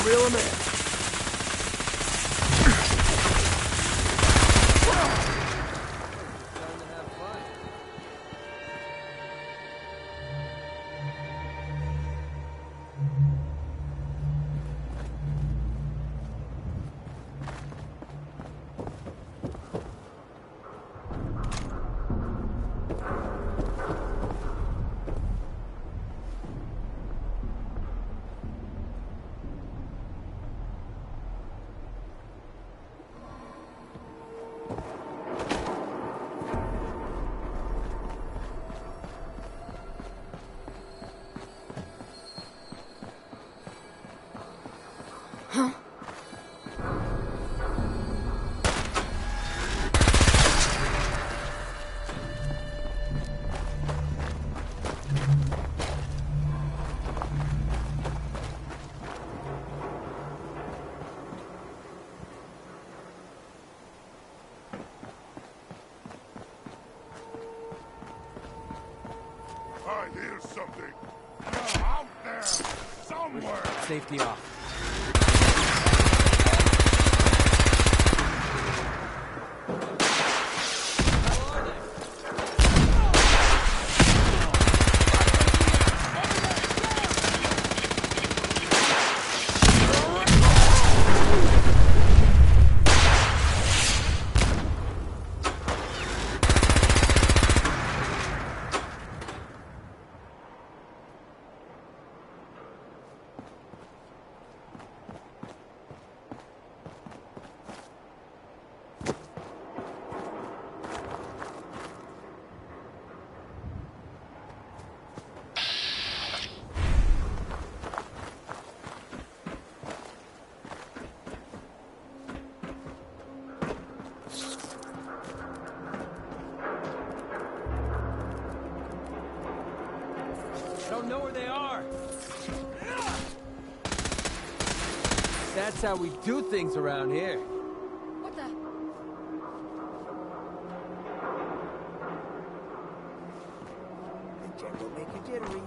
Reel 'em in. I hear something. You're out there somewhere. Safety off. Don't know where they are. That's how we do things around here. What the? The jungle make you jittery.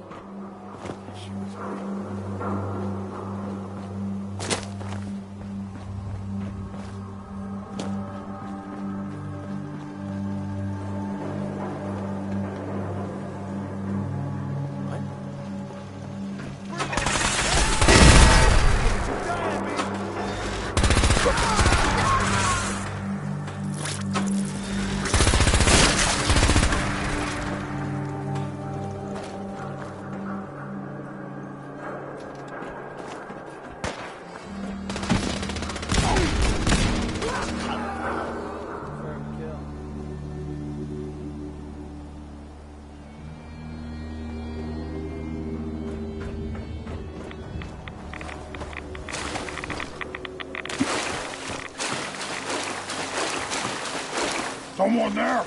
Someone there?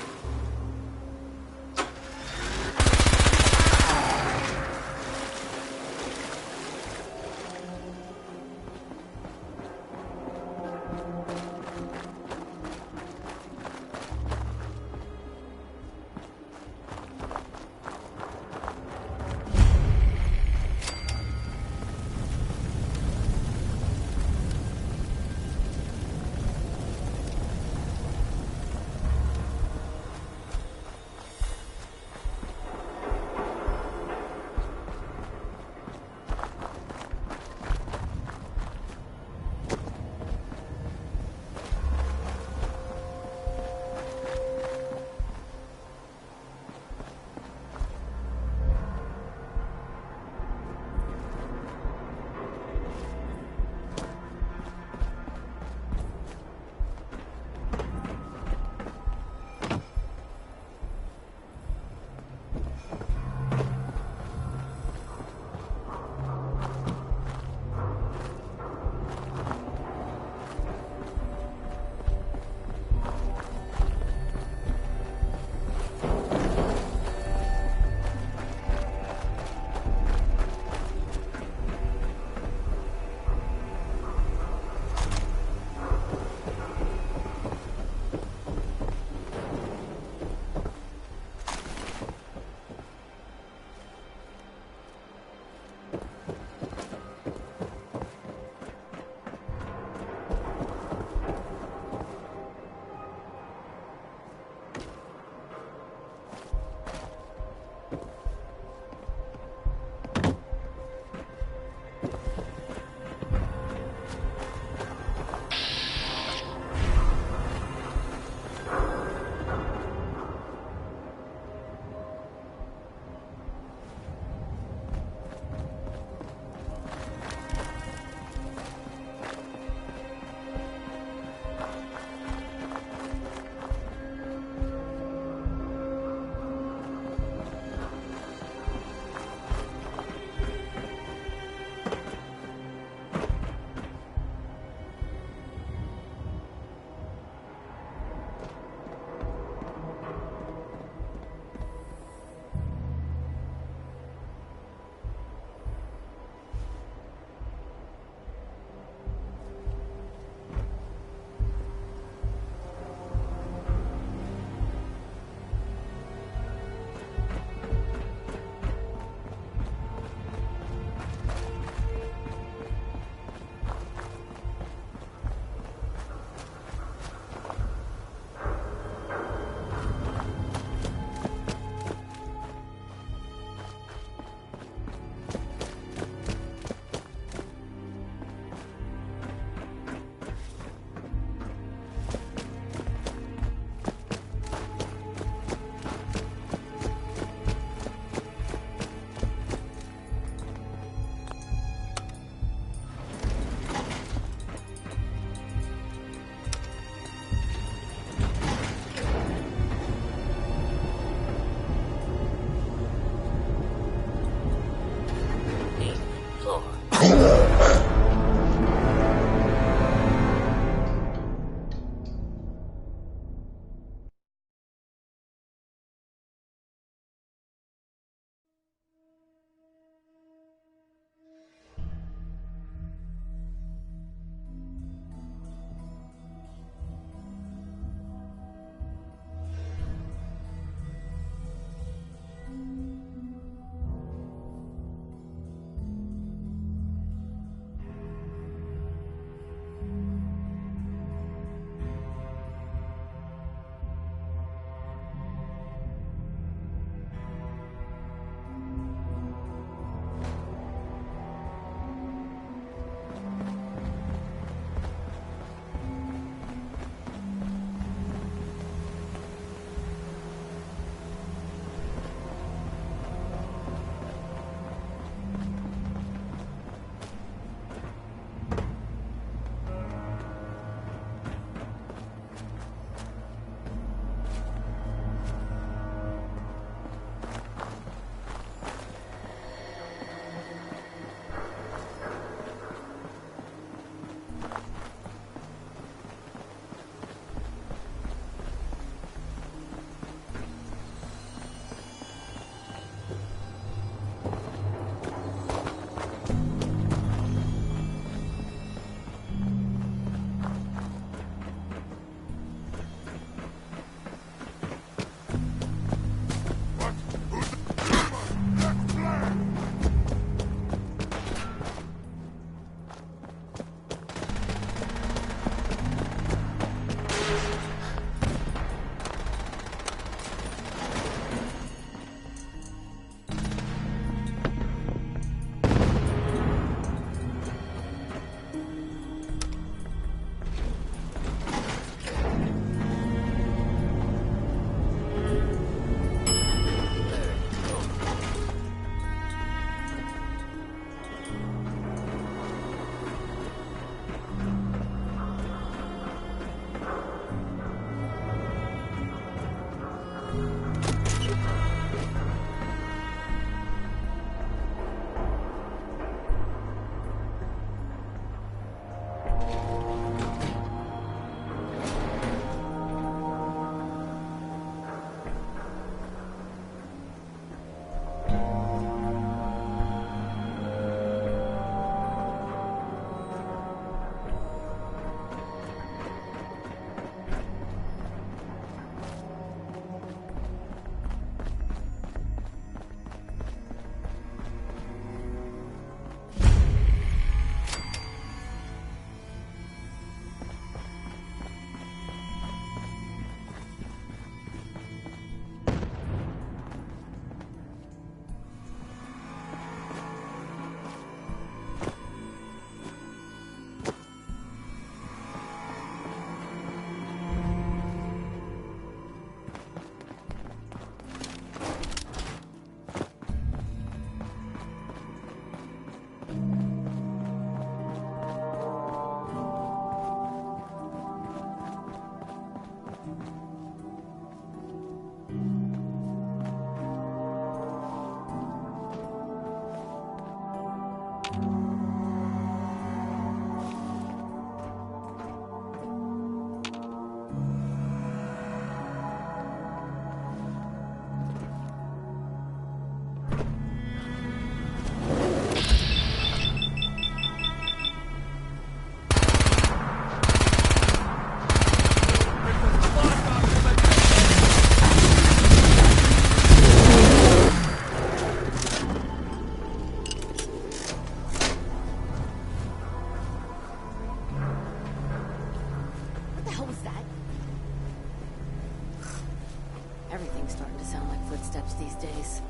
Starting to sound like footsteps these days.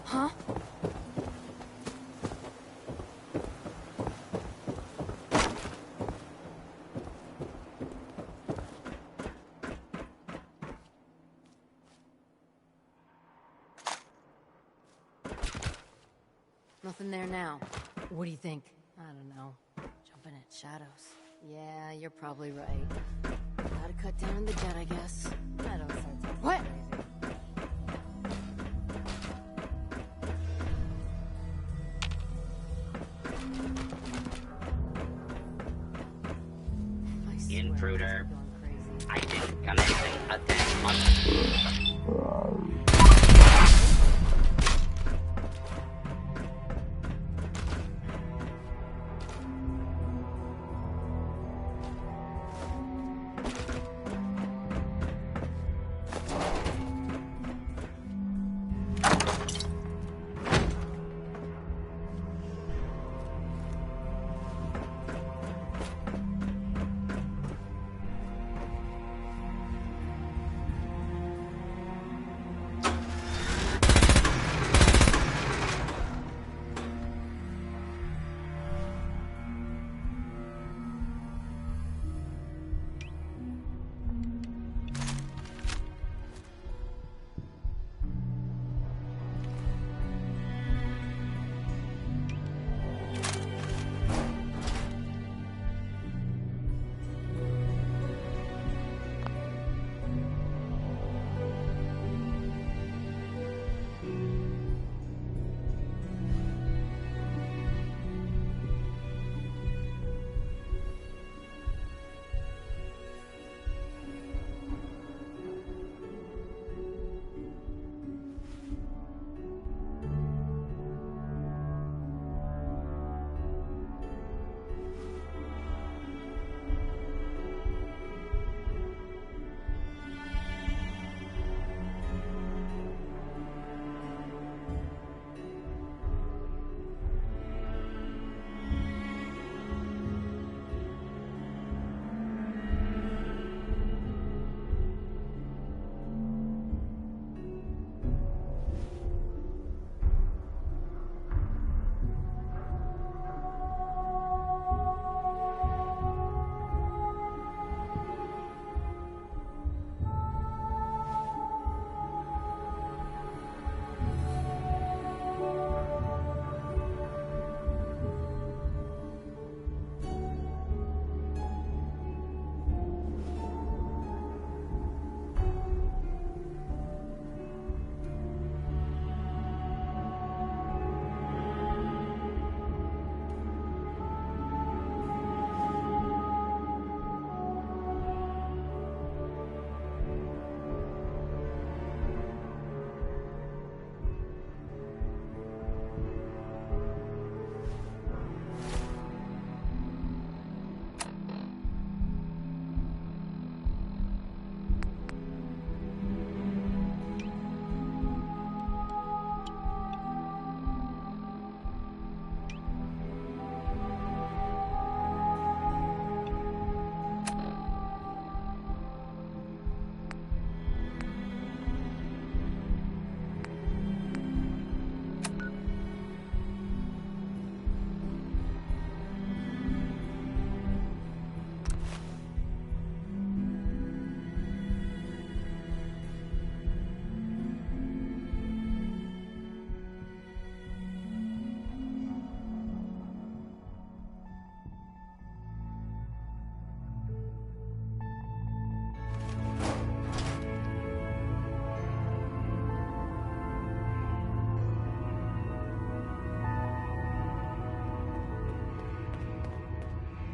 Huh? Nothing there now. What do you think? I don't know. Jumping at shadows. Yeah, you're probably right. Gotta cut down on the dead, I guess. I don't start talking what? Crazy. Intruder. I didn't come in and attack on.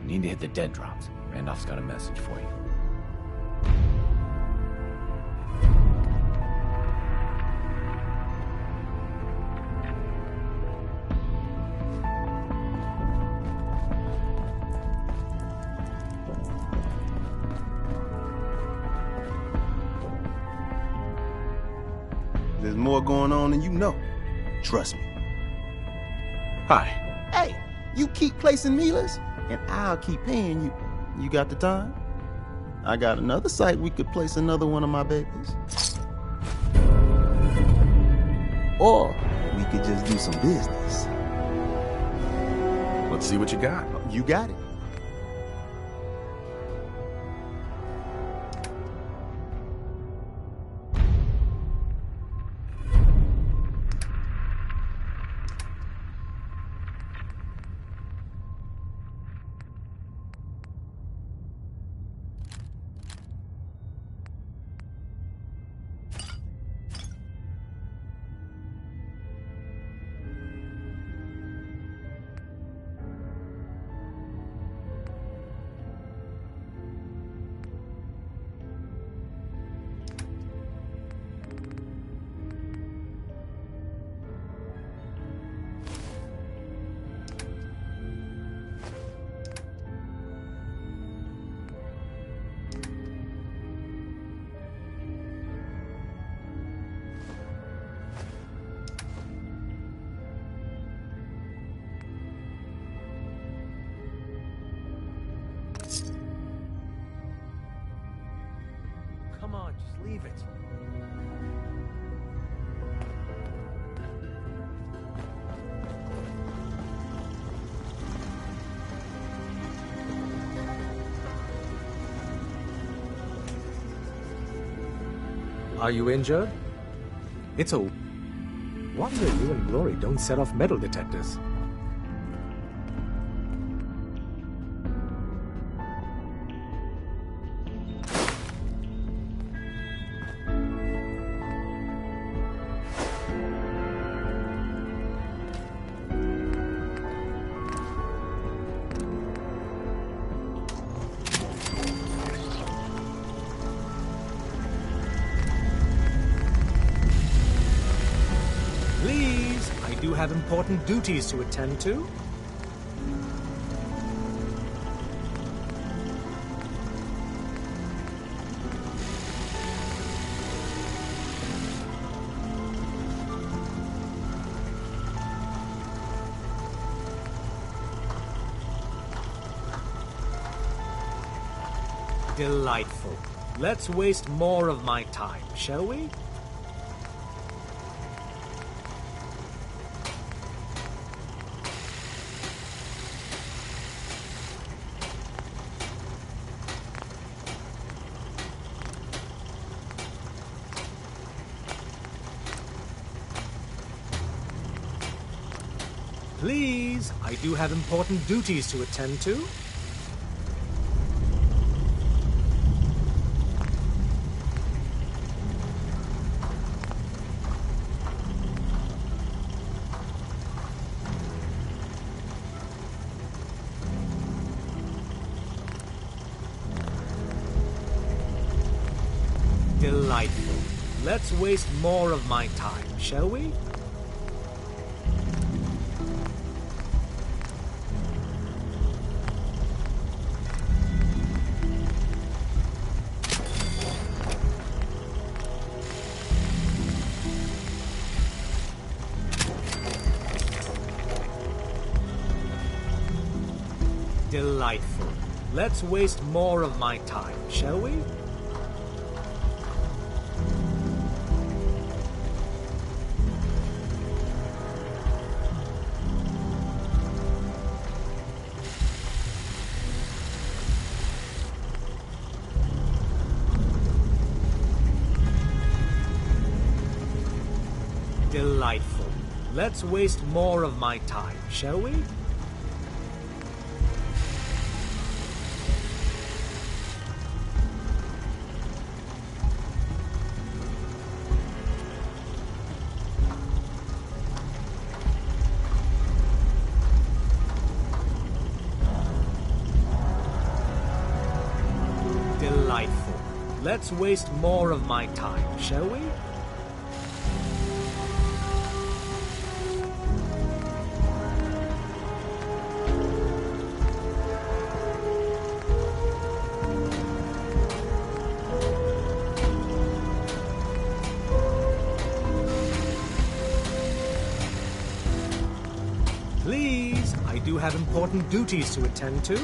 Need to hit the dead drops. Randolph's got a message for you. There's more going on than you know. Trust me. Hi. Hey, you keep placing mealers, and I'll keep paying you. You got the time? I got another site we could place another one of my babies. Or we could just do some business. Let's see what you got. You got it. Come on, just leave it. Are you injured? It's a wonder you and Glory don't set off metal detectors. Please, I do have important duties to attend to. Delightful. Let's waste more of my time, shall we? Please, I do have important duties to attend to. Delightful. Let's waste more of my time, shall we? Delightful. Let's waste more of my time, shall we? Delightful. Let's waste more of my time, shall we? Delightful. Let's waste more of my time, shall we? have important duties to attend to.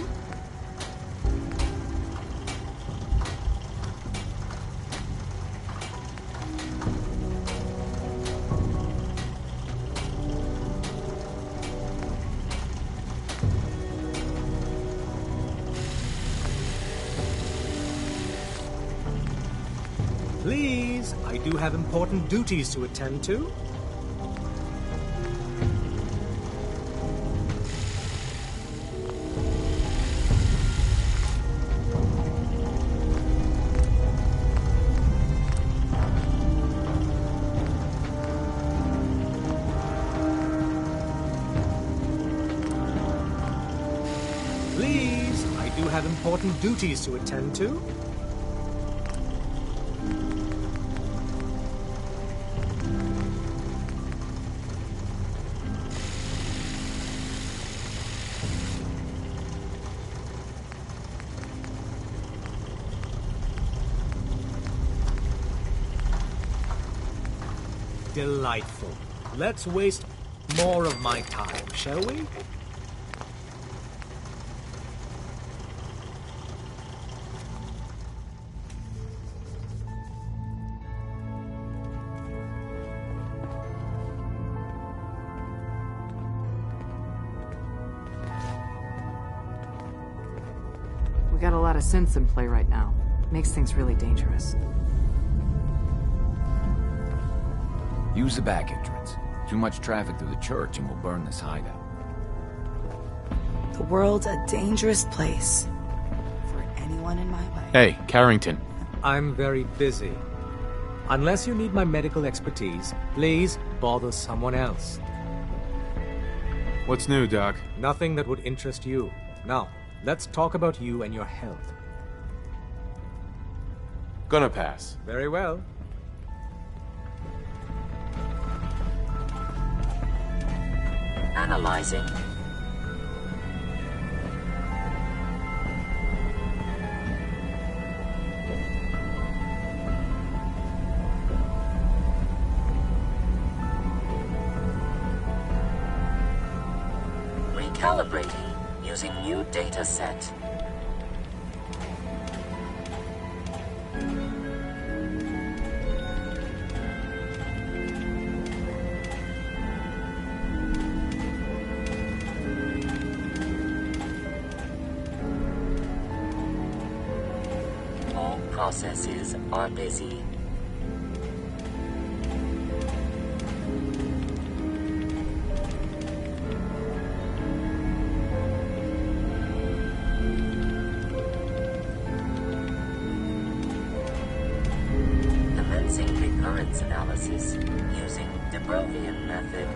Please, I do have important duties to attend to. Please, I do have important duties to attend to. Delightful. Let's waste more of my time, shall we? We got a lot of synths in play right now. Makes things really dangerous. Use the back entrance. Too much traffic through the church and we'll burn this hideout. The world's a dangerous place for anyone in my way. Hey, Carrington. I'm very busy. Unless you need my medical expertise, please bother someone else. What's new, Doc? Nothing that would interest you. Now, let's talk about you and your health. Gonna pass. Very well. Analyzing. Recalibrating using new data set. All processes are busy. Commencing recurrence analysis using de Brovian method.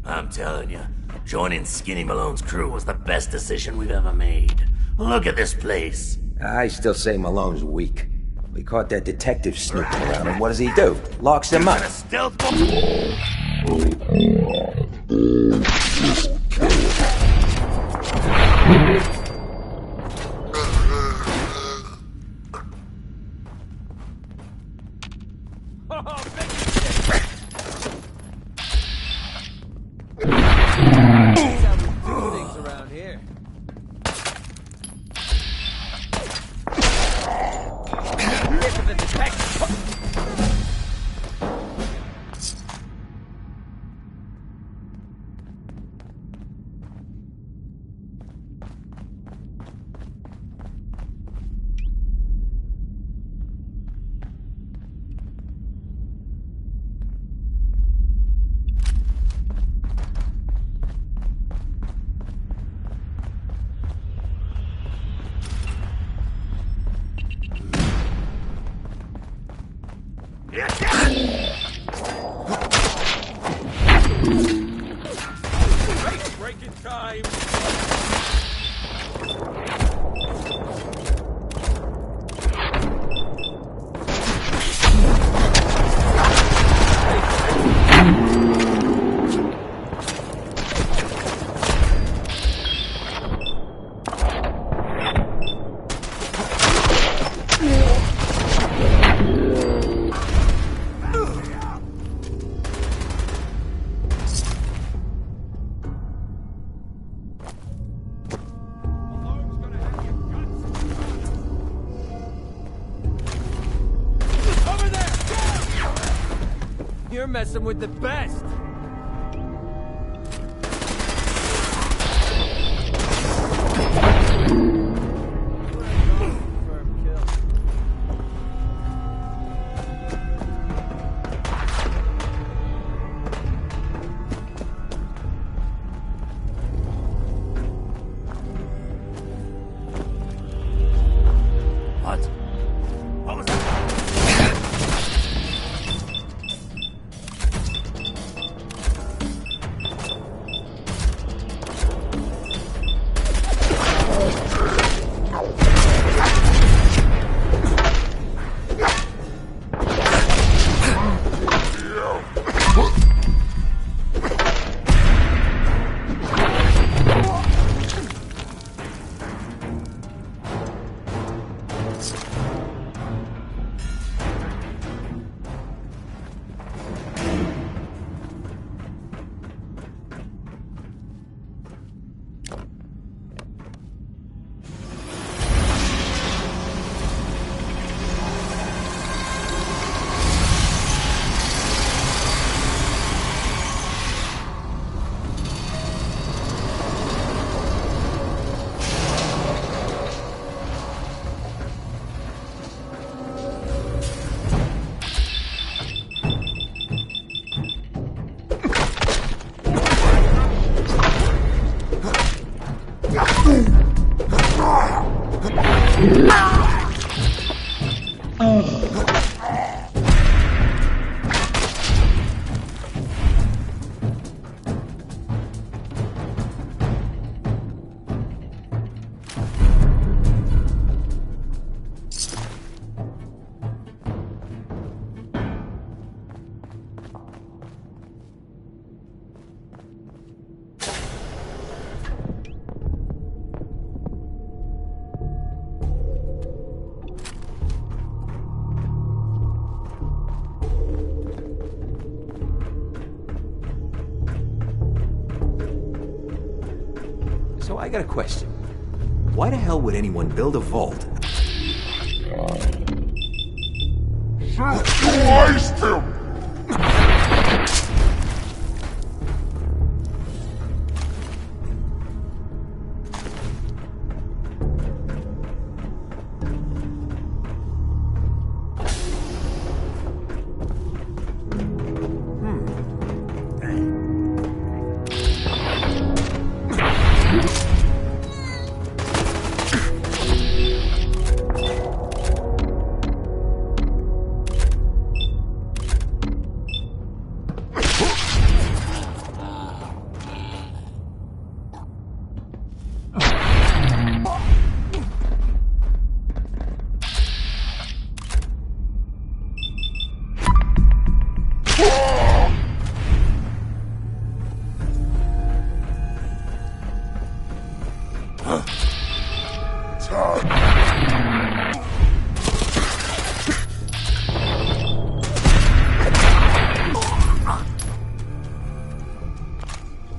I'm telling you, joining Skinny Malone's crew was the best decision we've ever made. Look at this place. I still say Malone's weak. We caught that detective snooping around, and what does he do? Locks him up. Stealth. Breaking time. You're messing with the best! So I got a question. Why the hell would anyone build a vault? Sliced him!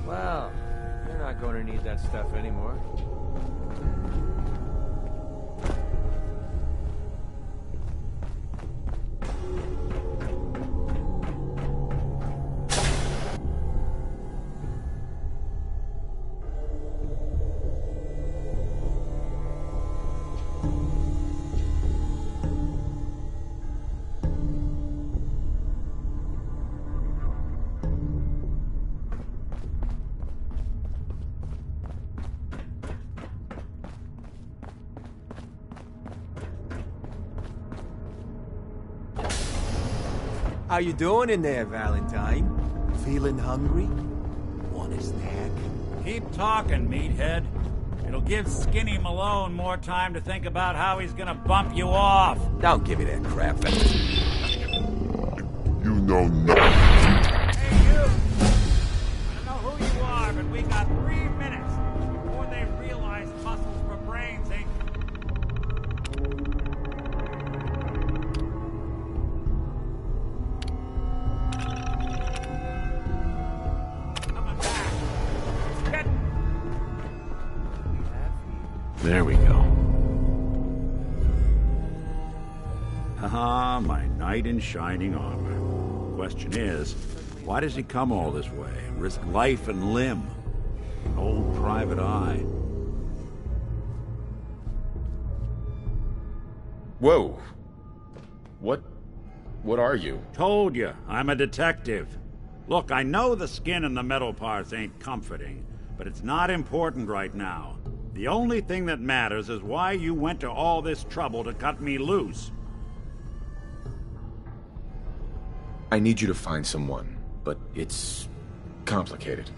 Well, you're not going to need that stuff anymore. How you doing in there, Valentine? Feeling hungry? Want a snack? Keep talking, meathead. It'll give Skinny Malone more time to think about how he's gonna bump you off. Don't give me that crap. You know nothing. Hey, you! I don't know who you are, but we got 3 minutes before they realize muscles for brains ain't... There we go. Haha, my knight in shining armor. Question is, why does he come all this way and risk life and limb? An old private eye. Whoa. What are you? Told you, I'm a detective. Look, I know the skin and the metal parts ain't comforting, but it's not important right now. The only thing that matters is why you went to all this trouble to cut me loose. I need you to find someone, but it's complicated.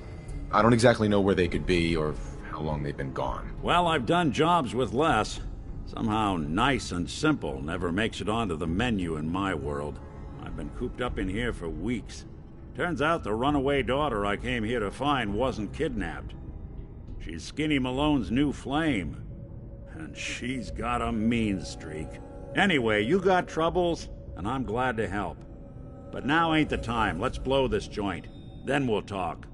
I don't exactly know where they could be or how long they've been gone. Well, I've done jobs with less. Somehow nice and simple never makes it onto the menu in my world. I've been cooped up in here for weeks. Turns out the runaway daughter I came here to find wasn't kidnapped. She's Skinny Malone's new flame. And she's got a mean streak. Anyway, you got troubles, and I'm glad to help. But now ain't the time. Let's blow this joint. Then we'll talk.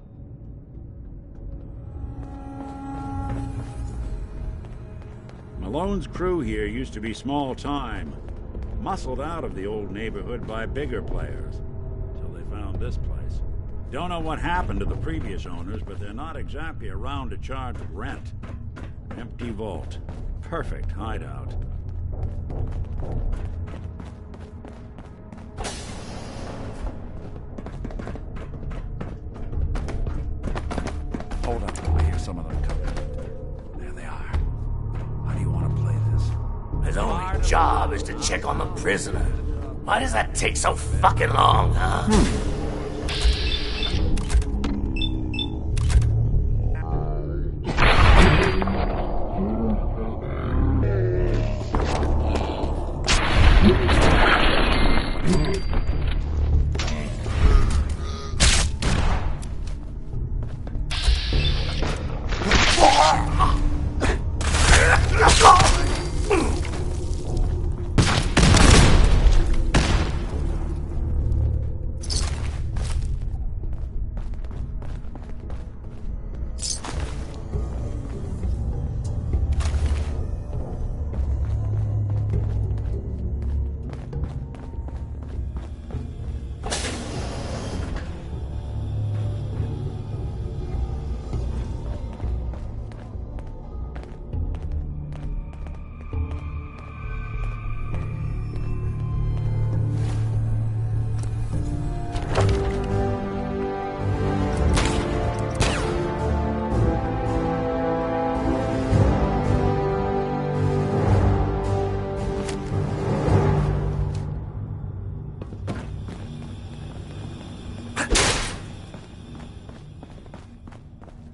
Malone's crew here used to be small time. Muscled out of the old neighborhood by bigger players. So they found this place. Don't know what happened to the previous owners, but they're not exactly around to charge rent. Empty vault. Perfect hideout. Hold on, I hear some of them coming. There they are. How do you want to play this? job is to check on the prisoner. Why does that take so fucking long, huh?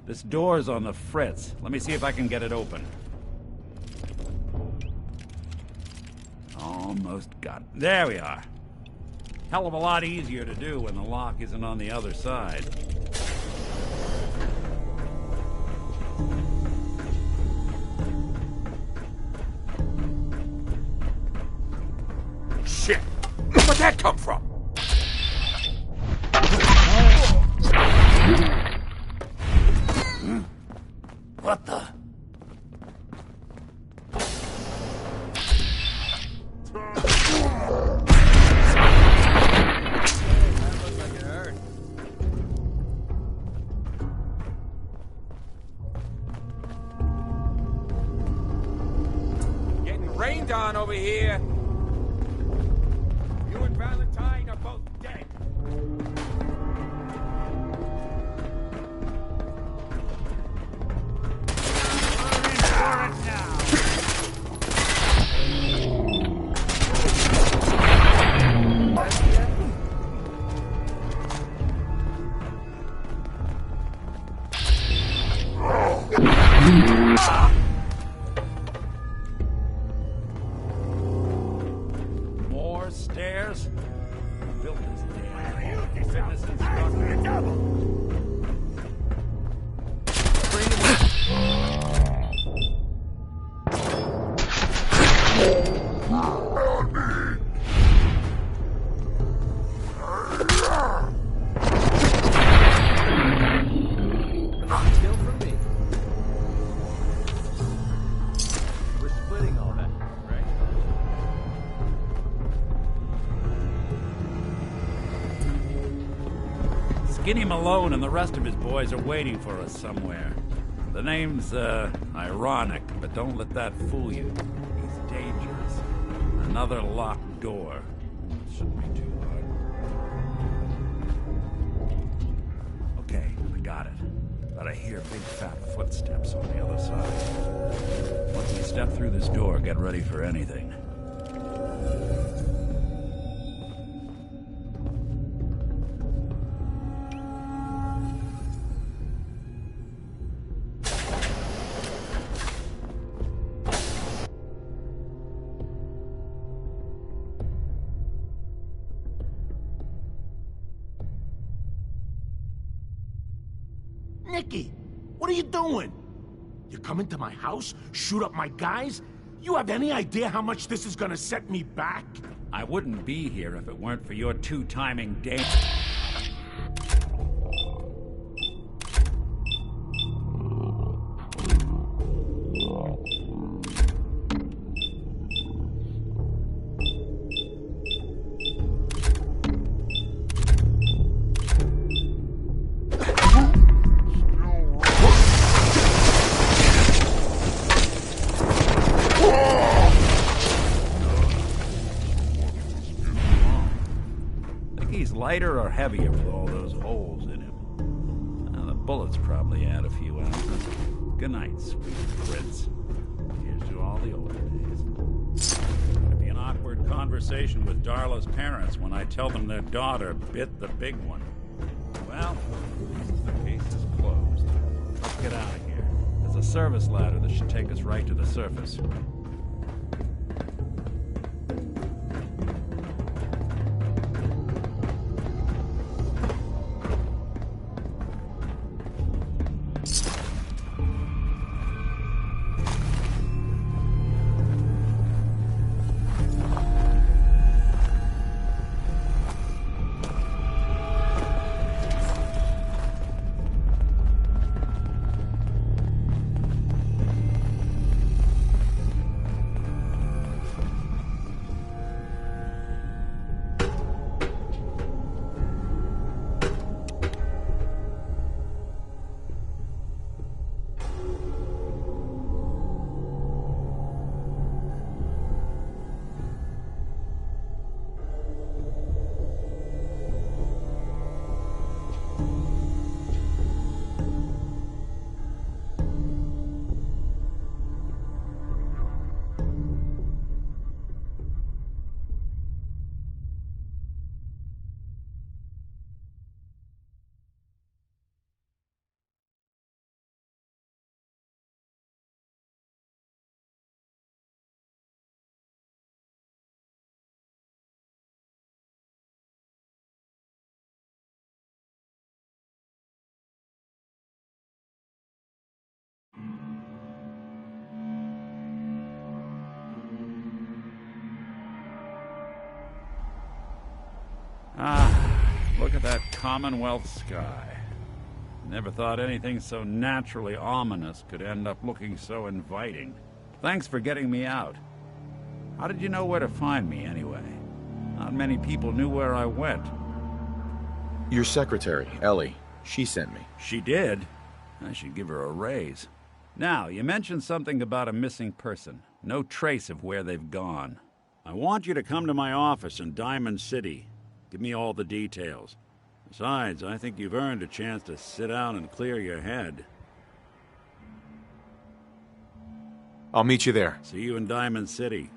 This door's on the fritz. Let me see if I can get it open. Almost got it. There we are. Hell of a lot easier to do when the lock isn't on the other side. Shit! Where'd that come from? What the? Getting rained on over here. You and Valentine are both dead. More stairs? Built this damn fitness instructor. Still for me. We're splitting all that, right? Skinny Malone and the rest of his boys are waiting for us somewhere. The name's, ironic, but don't let that fool you. He's dangerous. Another locked door. Shouldn't be too hard. Okay, I got it. But I hear big fat footsteps on the other side. Once we step through this door, get ready for anything. Nicky, what are you doing? You come into my house, shoot up my guys? You have any idea how much this is gonna set me back? I wouldn't be here if it weren't for your two-timing dame. Lighter or heavier with all those holes in him? Now, the bullets probably add a few ounces. Good night, sweet prince. Here's to all the older days. It'll be an awkward conversation with Darla's parents when I tell them their daughter bit the big one. Well, the case is closed. Let's get out of here. There's a service ladder that should take us right to the surface. Look at that Commonwealth sky. Never thought anything so naturally ominous could end up looking so inviting. Thanks for getting me out. How did you know where to find me, anyway? Not many people knew where I went. Your secretary, Ellie, she sent me. She did? I should give her a raise. Now, you mentioned something about a missing person. No trace of where they've gone. I want you to come to my office in Diamond City. Give me all the details. Besides, I think you've earned a chance to sit down and clear your head. I'll meet you there. See you in Diamond City.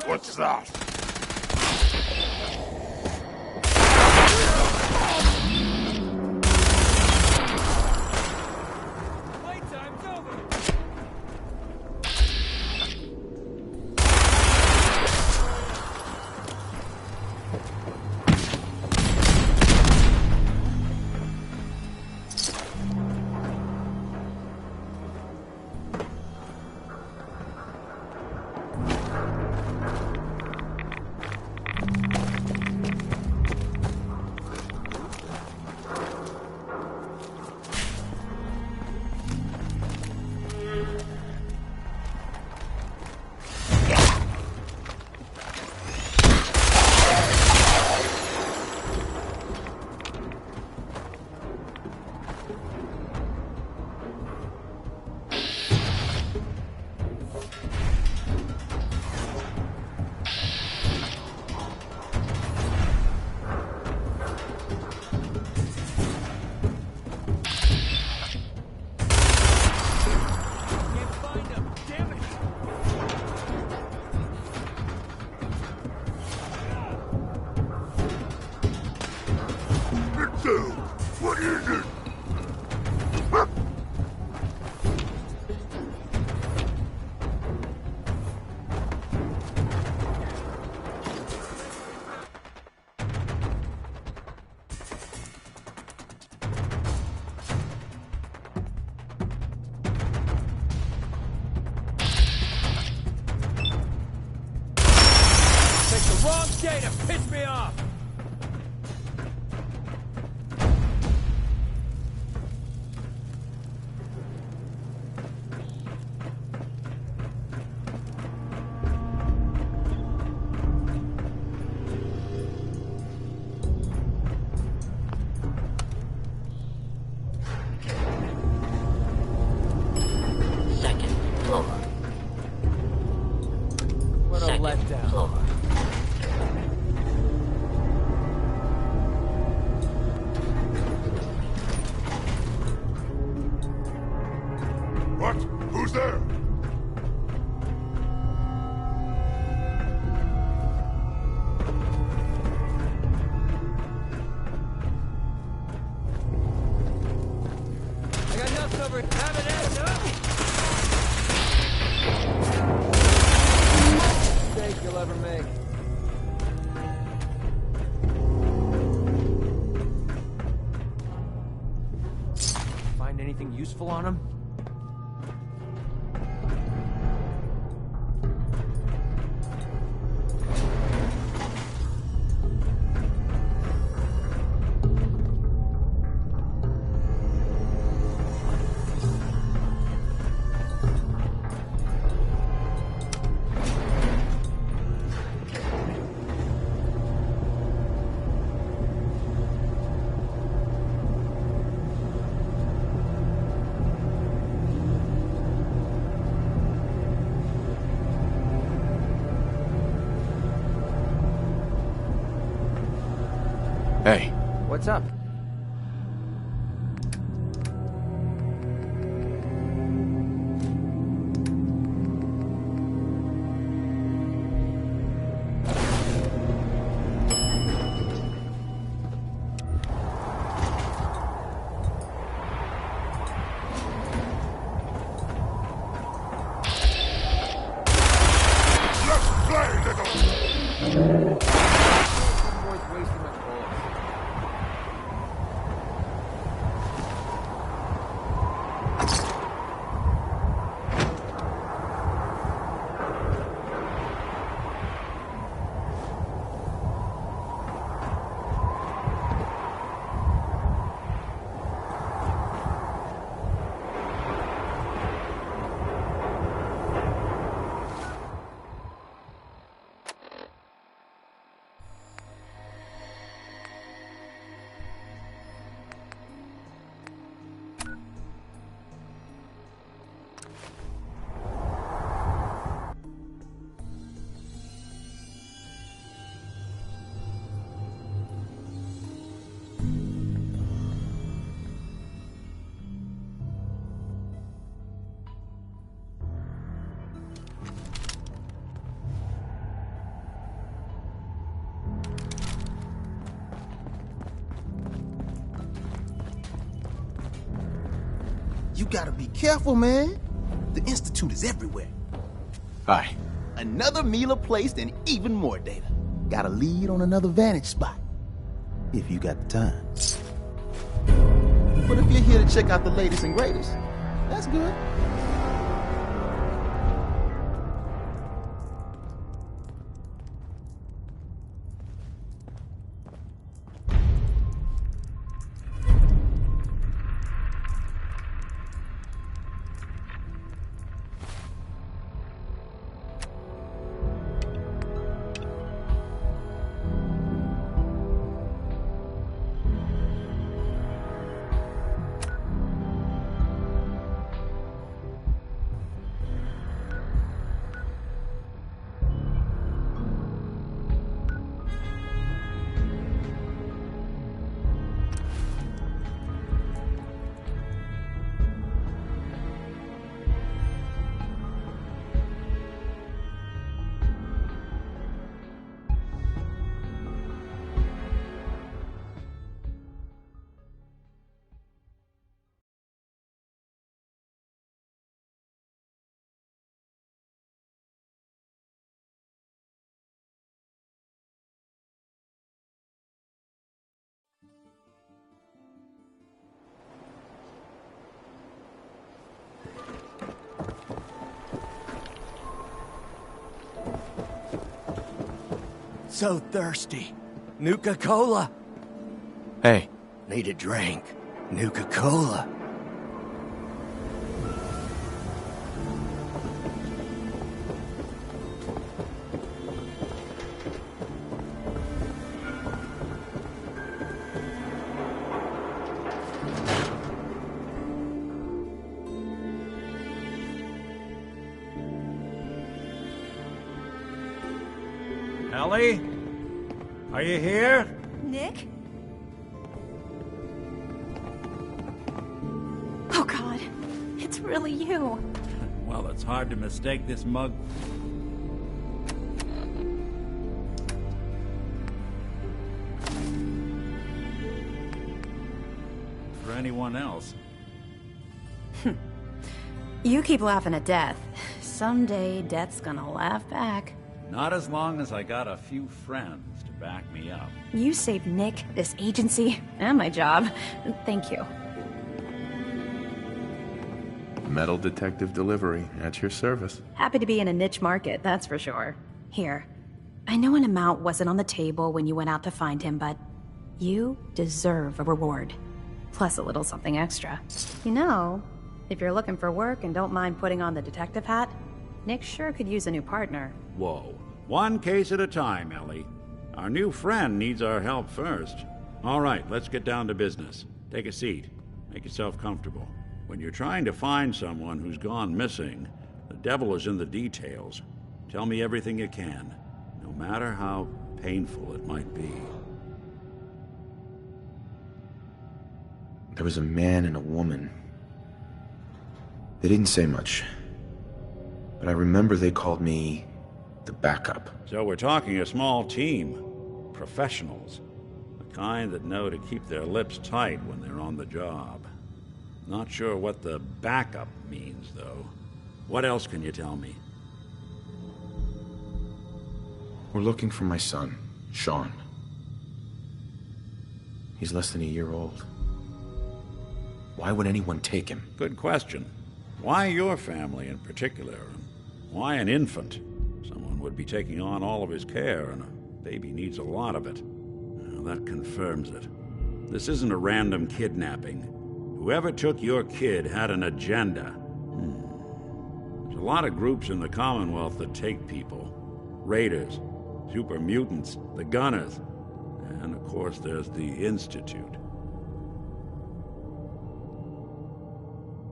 What's that? Playtime's over. Wrong day to piss me off! Second floor. What a Second letdown. floor. What? Who's there? I got nothing over here. Have it, mistake you'll ever make. Find anything useful on him? Hey. What's up? Let's play, nigga! Boy's wasting my bullets. You gotta be careful, man. The Institute is everywhere. Hi. Another Mila placed and even more data. Got a lead on another vantage spot. If you got the time. But if you're here to check out the latest and greatest, that's good. so thirsty. Nuka-Cola. Hey. Need a drink. Nuka-Cola. Ellie? Are you here? Nick? Oh God, it's really you. Well, it's hard to mistake this mug. For anyone else. You keep laughing at death. Someday, death's gonna laugh back. Not as long as I got a few friends to back me up. You saved Nick, this agency, and my job. Thank you. Metal detective delivery at your service. Happy to be in a niche market, that's for sure. Here, I know an amount wasn't on the table when you went out to find him, but you deserve a reward. Plus a little something extra. You know, if you're looking for work and don't mind putting on the detective hat, Nick sure could use a new partner. Whoa. One case at a time, Ellie. Our new friend needs our help first. All right, let's get down to business. Take a seat. Make yourself comfortable. When you're trying to find someone who's gone missing, the devil is in the details. Tell me everything you can, no matter how painful it might be. There was a man and a woman. They didn't say much, but I remember they called me the backup. So we're talking a small team. Professionals. The kind that know to keep their lips tight when they're on the job. Not sure what the backup means, though. What else can you tell me? We're looking for my son, Sean. He's less than a year old. Why would anyone take him? Good question. Why your family in particular? Why an infant? Someone would be taking on all of his care, and a baby needs a lot of it. Well, that confirms it. This isn't a random kidnapping. Whoever took your kid had an agenda. There's a lot of groups in the Commonwealth that take people. Raiders, super mutants, the Gunners, and of course there's the Institute.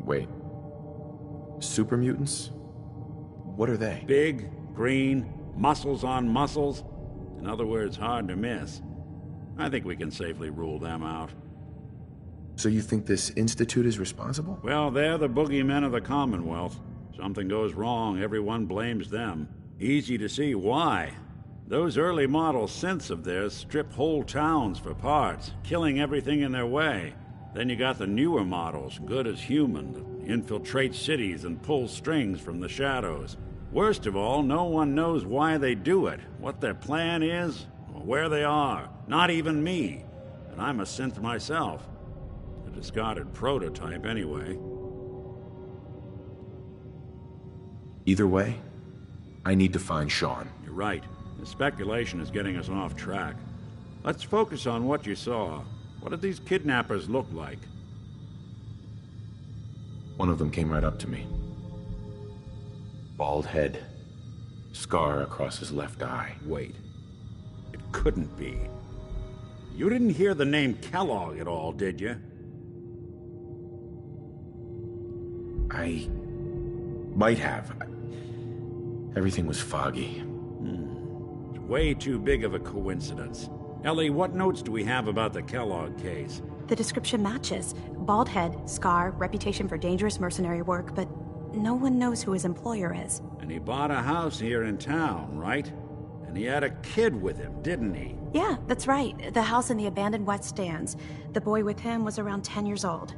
Wait. Super mutants? What are they? Big, green, muscles on muscles. In other words, hard to miss. I think we can safely rule them out. So you think this Institute is responsible? Well, they're the boogeymen of the Commonwealth. Something goes wrong, everyone blames them. Easy to see why. Those early model synths of theirs strip whole towns for parts, killing everything in their way. Then you got the newer models, good as human, that infiltrate cities and pull strings from the shadows. Worst of all, no one knows why they do it, what their plan is, or where they are. Not even me. And I'm a synth myself. A discarded prototype, anyway. Either way, I need to find Sean. You're right. The speculation is getting us off track. Let's focus on what you saw. What did these kidnappers look like? One of them came right up to me. Bald head. Scar across his left eye. Wait. It couldn't be. You didn't hear the name Kellogg at all, did you? I might have. Everything was foggy. It's way too big of a coincidence. Ellie, what notes do we have about the Kellogg case? The description matches. Bald head, scar, reputation for dangerous mercenary work, but no one knows who his employer is. And he bought a house here in town, right? And he had a kid with him, didn't he? Yeah, that's right. The house in the abandoned West Stands. The boy with him was around 10 years old.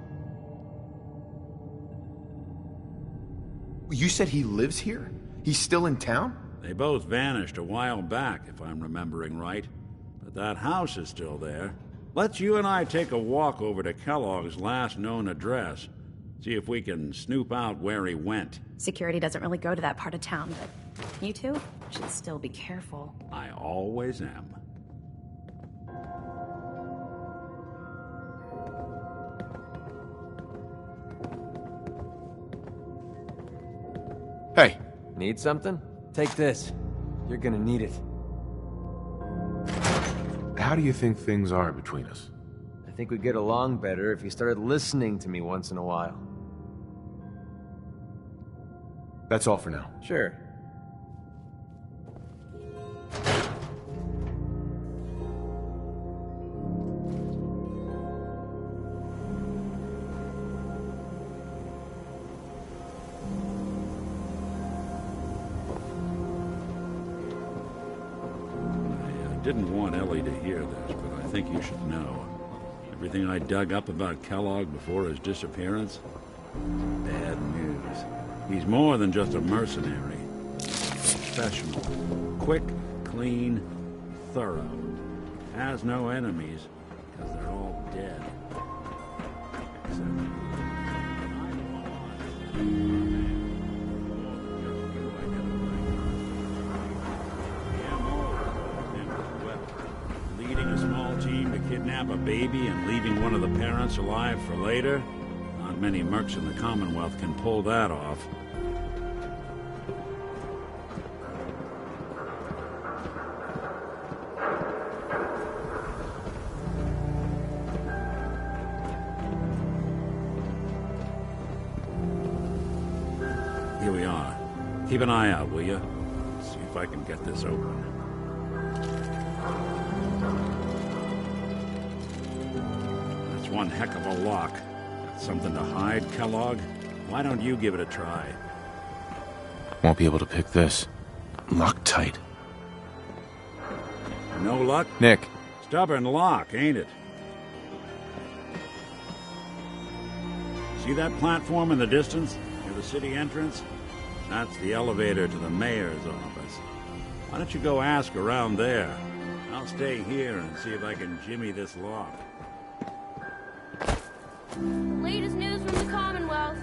You said he lives here? He's still in town? They both vanished a while back, if I'm remembering right. But that house is still there. Let's you and I take a walk over to Kellogg's last known address. See if we can snoop out where he went. Security doesn't really go to that part of town, but you two should still be careful. I always am. Hey. Need something? Take this. You're gonna need it. How do you think things are between us? I think we'd get along better if you started listening to me once in a while. That's all for now. Sure. I didn't want Ellie to hear this, but I think you should know. Everything I dug up about Kellogg before his disappearance? Bad news. He's more than just a mercenary. Professional. Quick, clean, thorough. Has no enemies, because they're all dead. Leading a small team to kidnap a baby and leaving one of the parents alive for later? Not many mercs in the Commonwealth can pull that off. Here we are. Keep an eye out, will you? See if I can get this open. That's one heck of a lock. Got something to hide, Kellogg? Why don't you give it a try? Won't be able to pick this. Locked tight. No luck? Nick. Stubborn lock, ain't it? See that platform in the distance? Near the city entrance? That's the elevator to the mayor's office. Why don't you go ask around there? I'll stay here and see if I can jimmy this lock. Latest news from the Commonwealth.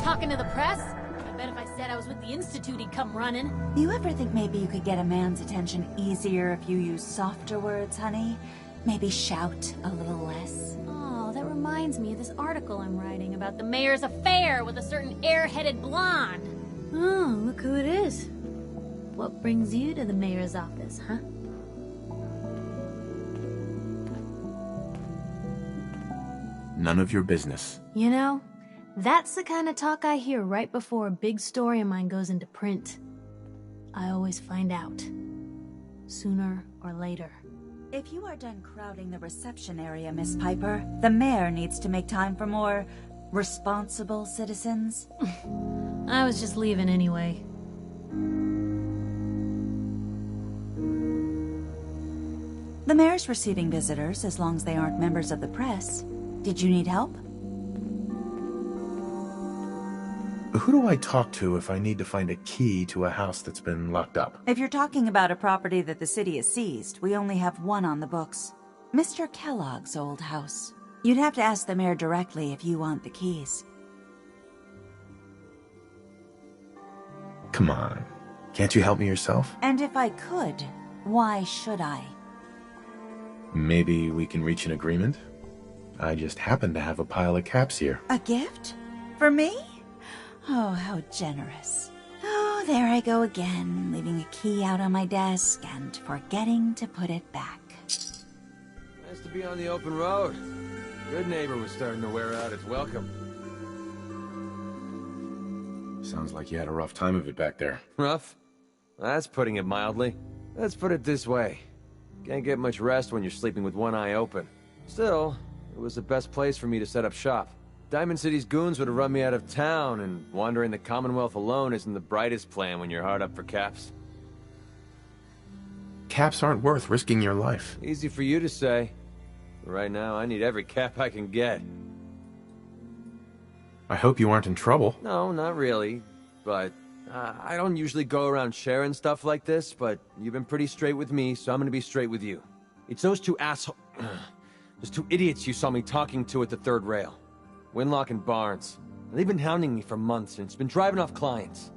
Talking to the press? I bet if I said I was with the Institute, he'd come running. You ever think maybe you could get a man's attention easier if you use softer words, honey? Maybe shout a little less? Oh, that reminds me of this article I'm writing about the mayor's affair with a certain air-headed blonde. Oh, look who it is. What brings you to the mayor's office, huh? None of your business. You know, that's the kind of talk I hear right before a big story of mine goes into print. I always find out. Sooner or later. If you are done crowding the reception area, Miss Piper, the mayor needs to make time for more responsible citizens. I was just leaving anyway. The mayor's receiving visitors as long as they aren't members of the press. Did you need help? Who do I talk to if I need to find a key to a house that's been locked up? If you're talking about a property that the city has seized, we only have one on the books. Mr. Kellogg's old house. You'd have to ask the mayor directly if you want the keys. Come on. Can't you help me yourself? And if I could, why should I? Maybe we can reach an agreement? I just happen to have a pile of caps here. A gift? For me? Oh, how generous. Oh, there I go again, leaving a key out on my desk and forgetting to put it back. Nice to be on the open road. Good neighbor was starting to wear out its welcome. Sounds like you had a rough time of it back there. Rough? That's putting it mildly. Let's put it this way. Can't get much rest when you're sleeping with one eye open. Still, it was the best place for me to set up shop. Diamond City's goons would have run me out of town, and wandering the Commonwealth alone isn't the brightest plan when you're hard up for caps. Caps aren't worth risking your life. Easy for you to say. But right now, I need every cap I can get. I hope you aren't in trouble. No, not really. But I don't usually go around sharing stuff like this, but you've been pretty straight with me, so I'm gonna be straight with you. It's those two those two idiots you saw me talking to at the third rail. Winlock and Barnes. They've been hounding me for months, and it's been driving off clients.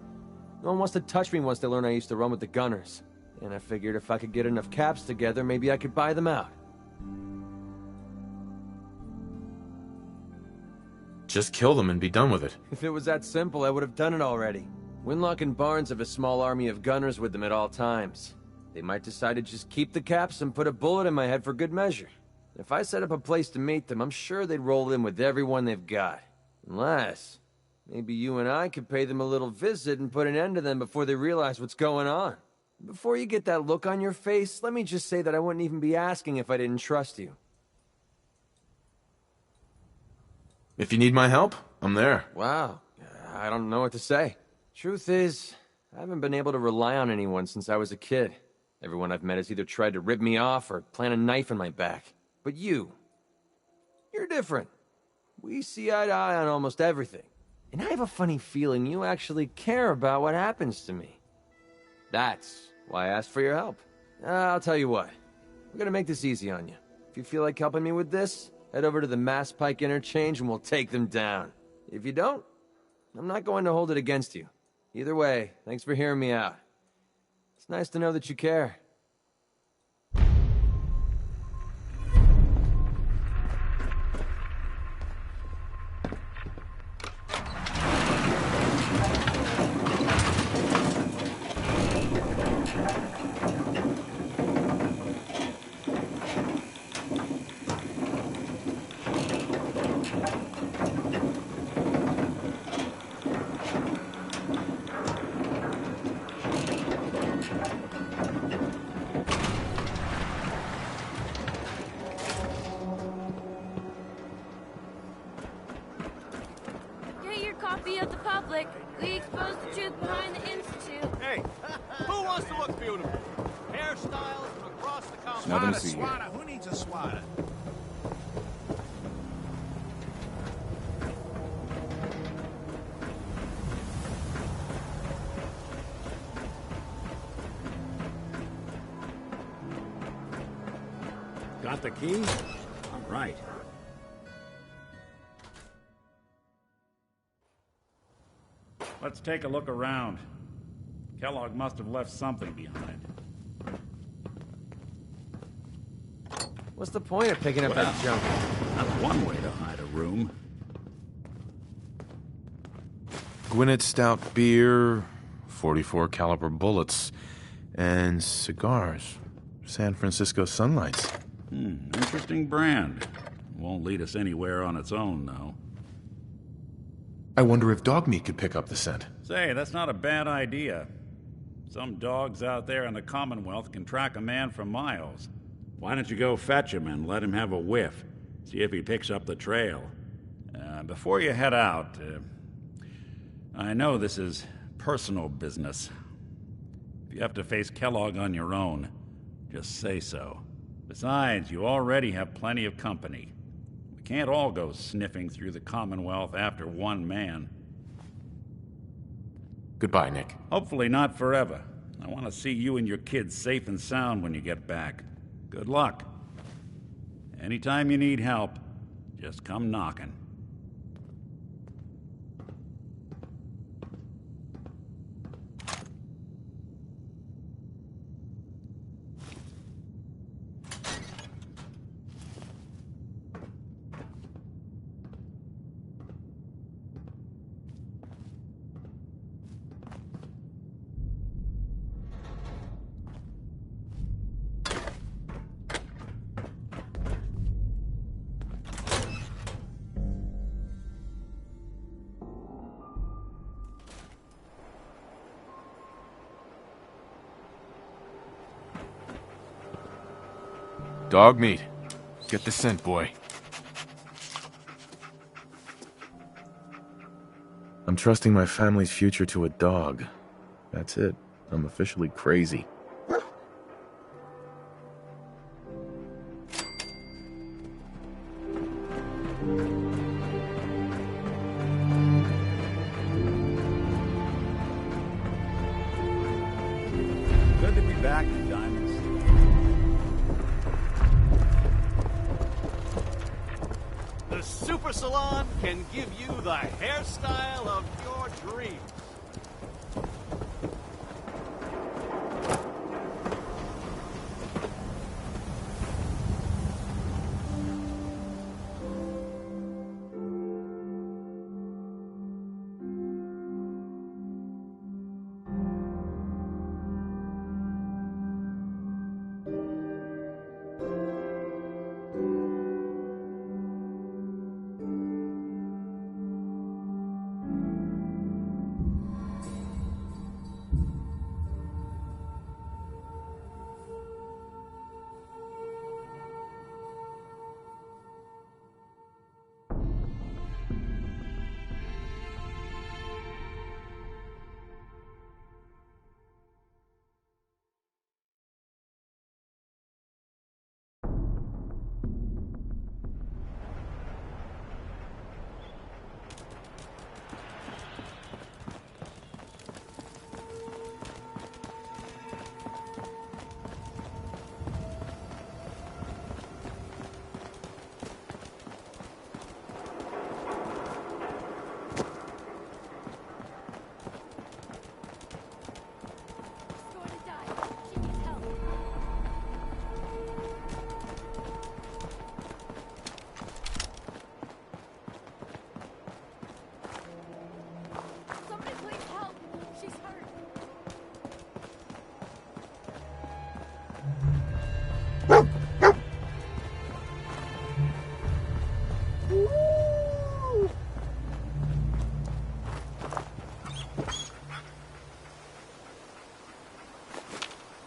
No one wants to touch me once they learn I used to run with the Gunners. And I figured if I could get enough caps together, maybe I could buy them out. Just kill them and be done with it. If it was that simple, I would have done it already. Winlock and Barnes have a small army of gunners with them at all times. They might decide to just keep the caps and put a bullet in my head for good measure. If I set up a place to meet them, I'm sure they'd roll in with everyone they've got. Unless, maybe you and I could pay them a little visit and put an end to them before they realize what's going on. Before you get that look on your face, let me just say that I wouldn't even be asking if I didn't trust you. If you need my help, I'm there. Wow, I don't know what to say. Truth is, I haven't been able to rely on anyone since I was a kid. Everyone I've met has either tried to rip me off or plant a knife in my back. But you're different. We see eye to eye on almost everything. And I have a funny feeling you actually care about what happens to me. That's why I asked for your help. I'll tell you what. We're gonna make this easy on you. If you feel like helping me with this, head over to the Mass Pike Interchange and we'll take them down. If you don't, I'm not going to hold it against you. Either way, thanks for hearing me out. It's nice to know that you care. Get your copy of the Public. We expose the truth behind the Institute. Hey, who wants to look beautiful? Hairstyles from across the country. Nothing to see here. Swatter. Who needs a swatter? Got the key? All right. Let's take a look around. Kellogg must have left something behind. What's the point of picking up that junk? That's one way to hide a room. Gwinnett Stout beer, 44 caliber bullets, and cigars. San Francisco Sunlights. Interesting brand. Won't lead us anywhere on its own, though. I wonder if dog meat could pick up the scent. Say, that's not a bad idea. Some dogs out there in the Commonwealth can track a man for miles. Why don't you go fetch him and let him have a whiff? See if he picks up the trail. Before you head out, I know this is personal business. If you have to face Kellogg on your own, just say so. Besides, you already have plenty of company. We can't all go sniffing through the Commonwealth after one man. Goodbye, Nick. Hopefully not forever. I want to see you and your kids safe and sound when you get back. Good luck. Anytime you need help, just come knocking. Dog meat. Get the scent, boy. I'm trusting my family's future to a dog. That's it. I'm officially crazy. Good to be back in Diamonds. The Super Salon can give you the hairstyle of your dreams.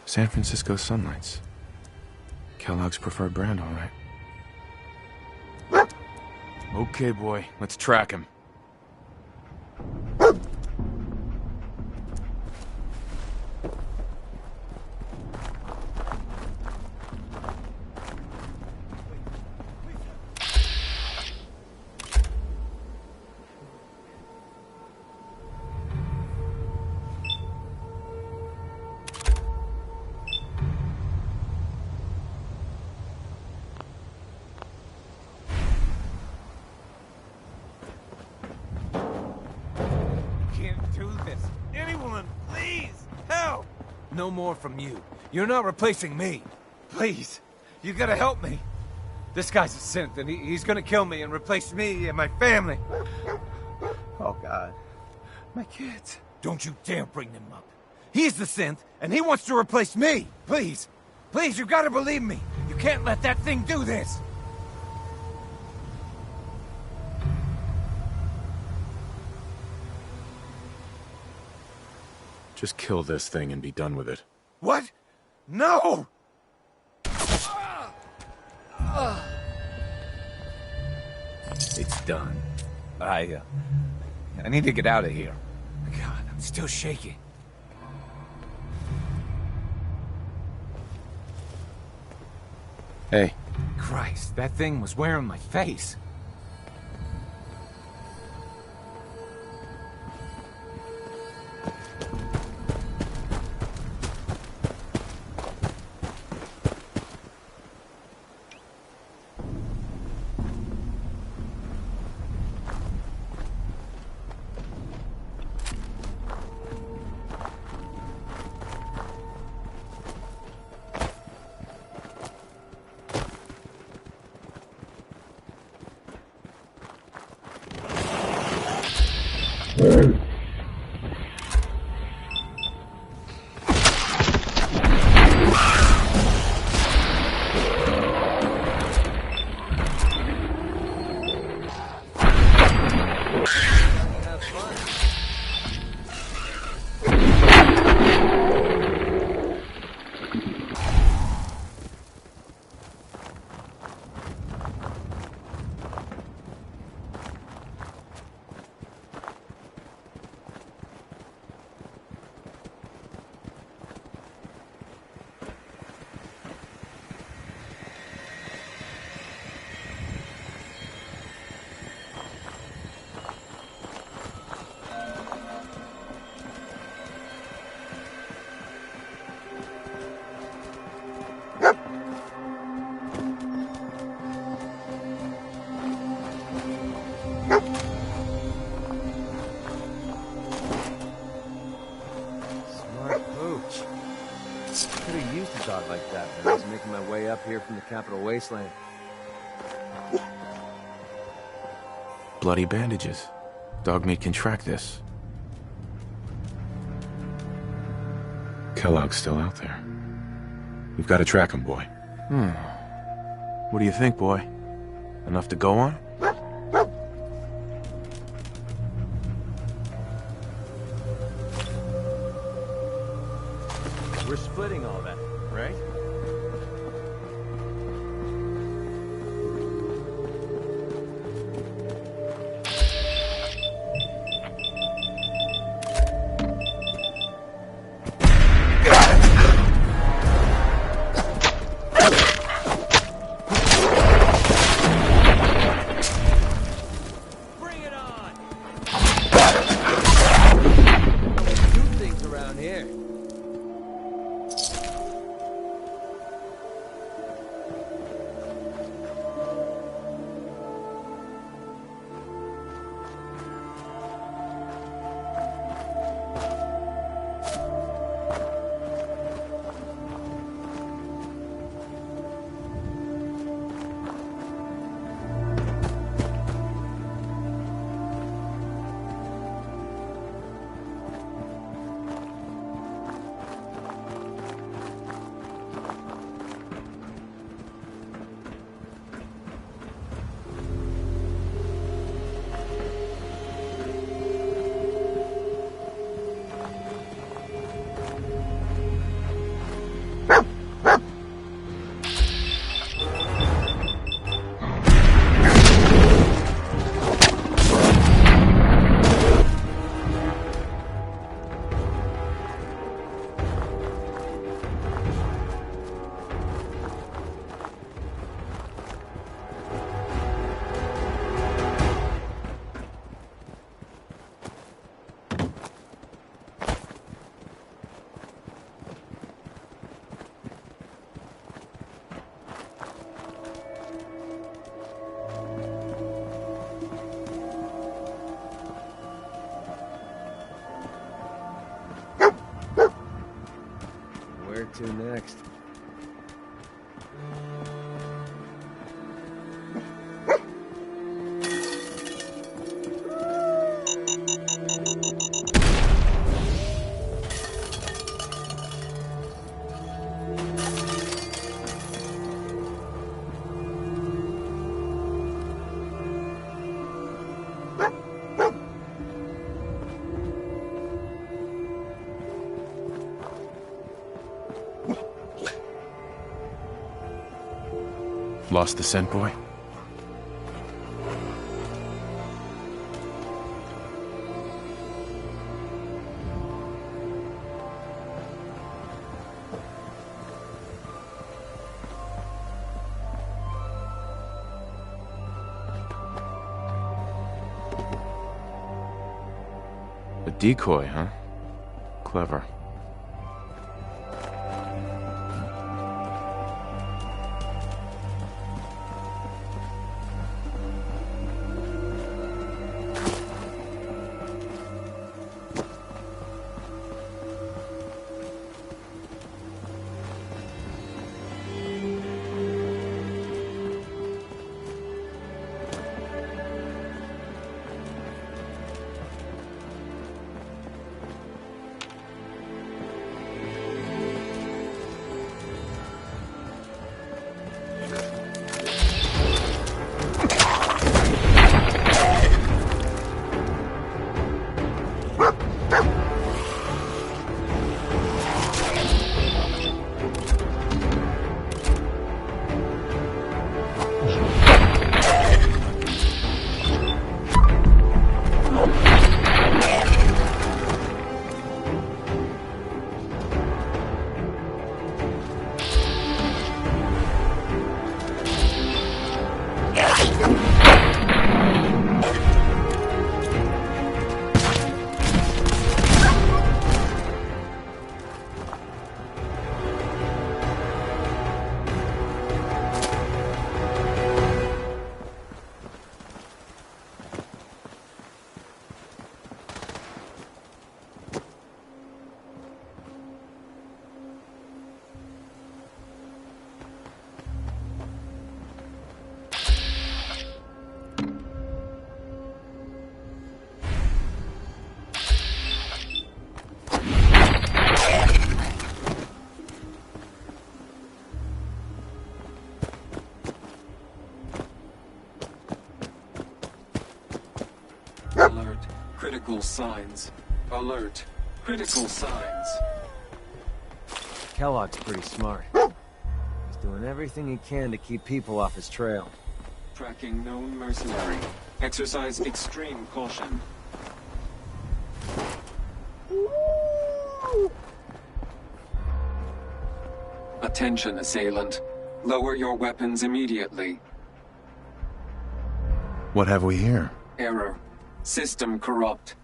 San Francisco Sunlights. Kellogg's preferred brand, all right. Okay, boy, let's track him. No more from you. You're not replacing me. Please, you gotta help me. This guy's a synth, and he's gonna kill me and replace me and my family. Oh, God. My kids. Don't you dare bring them up. He's the synth, and he wants to replace me. Please. Please, you gotta believe me. You can't let that thing do this. Just kill this thing and be done with it. What? No! It's done. I need to get out of here. God, I'm still shaking. Hey. Christ, that thing was wearing my face. like that when I was making my way up here from the Capital Wasteland. Bloody bandages. Dogmeat can track this. Kellogg's still out there. We've got to track him, boy. What do you think, boy? Enough to go on? We're splitting all that, right? Bring it on! Do things around here. Where to next? Lost the scent, boy? A decoy, huh? Clever. Critical signs. Alert. Critical signs. Kellogg's pretty smart. He's doing everything he can to keep people off his trail. Tracking known mercenary. Exercise extreme caution. Attention, assailant. Lower your weapons immediately. What have we here? Error. System corrupt.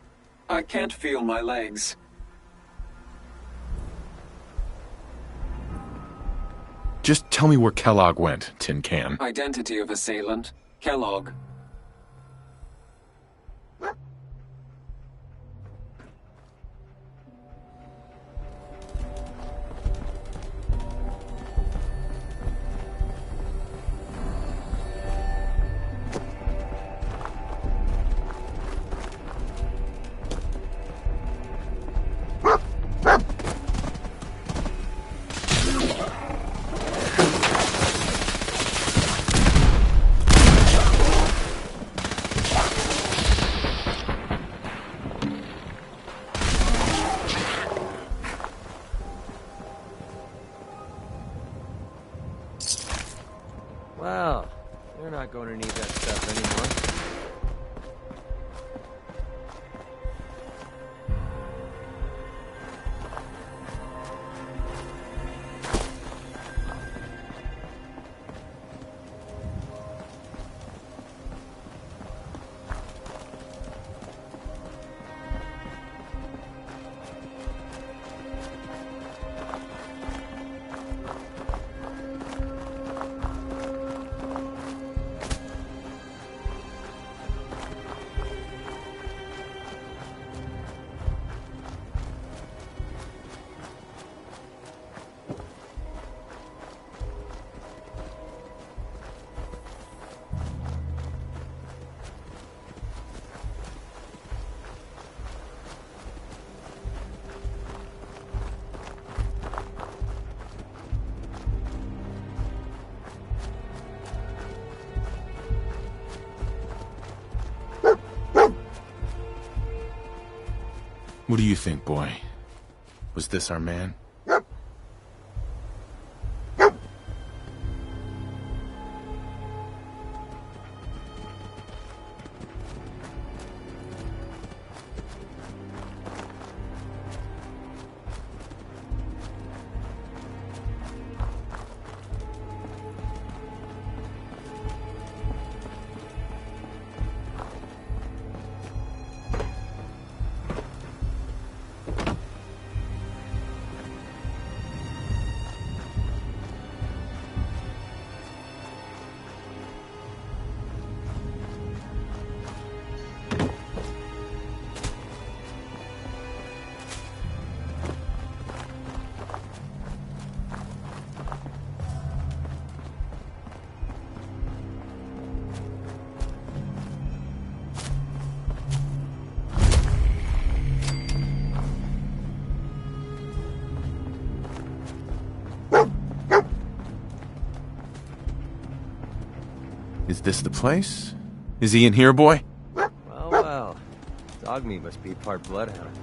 I can't feel my legs. Just tell me where Kellogg went, Tin Can. Identity of assailant. Kellogg. Well, you're not going to need that stuff anymore. What do you think, boy? Was this our man? Is this the place? Is he in here, boy? Well. Dog meat must be part bloodhound.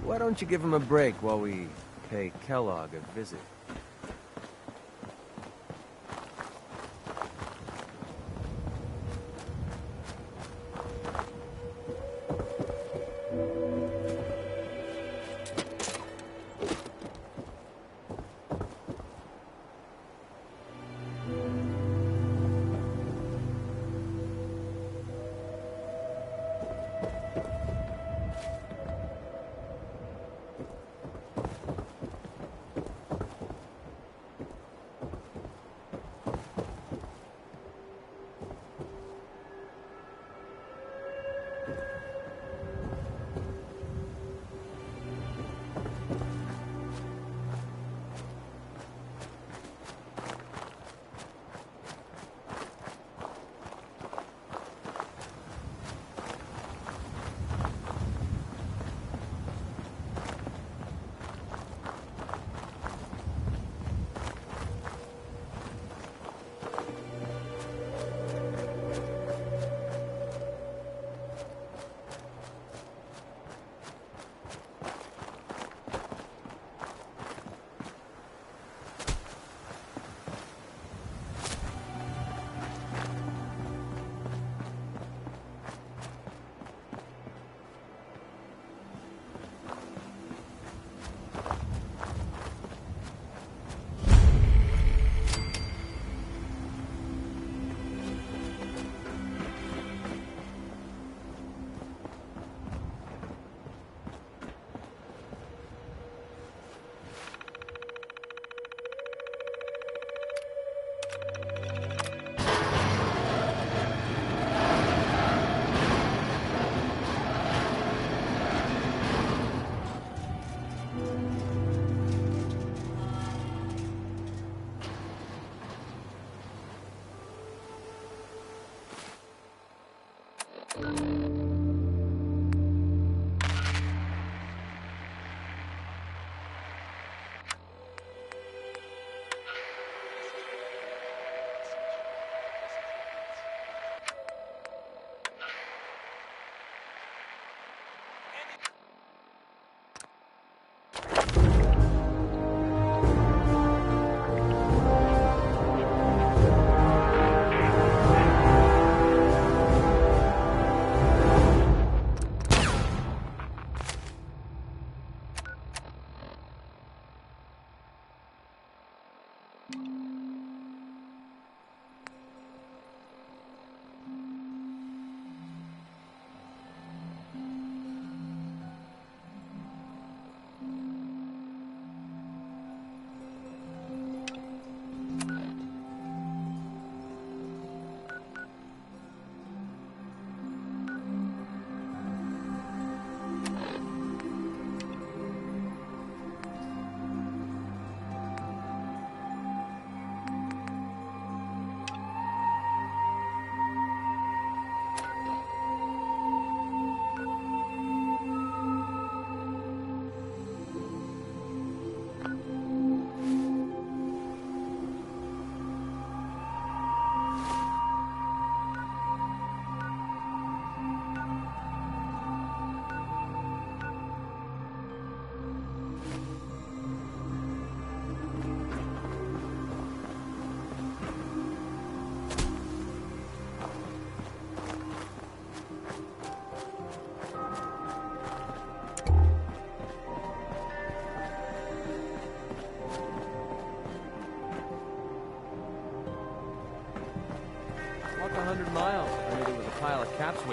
Why don't you give him a break while we pay Kellogg a visit?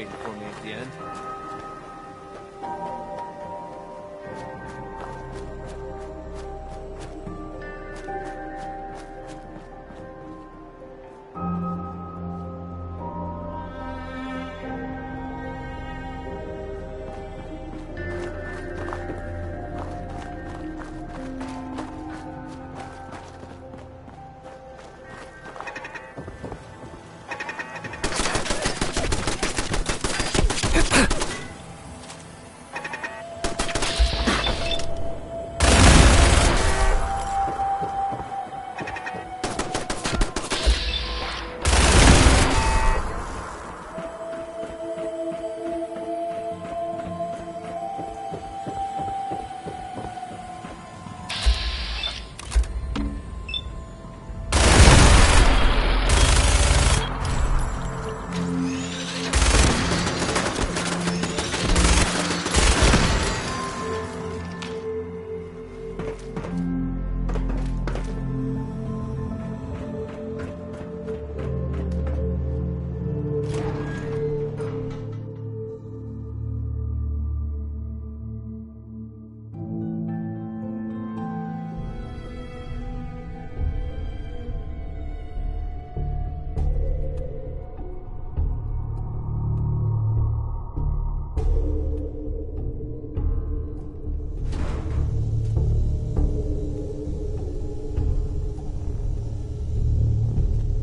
waiting for me at the end.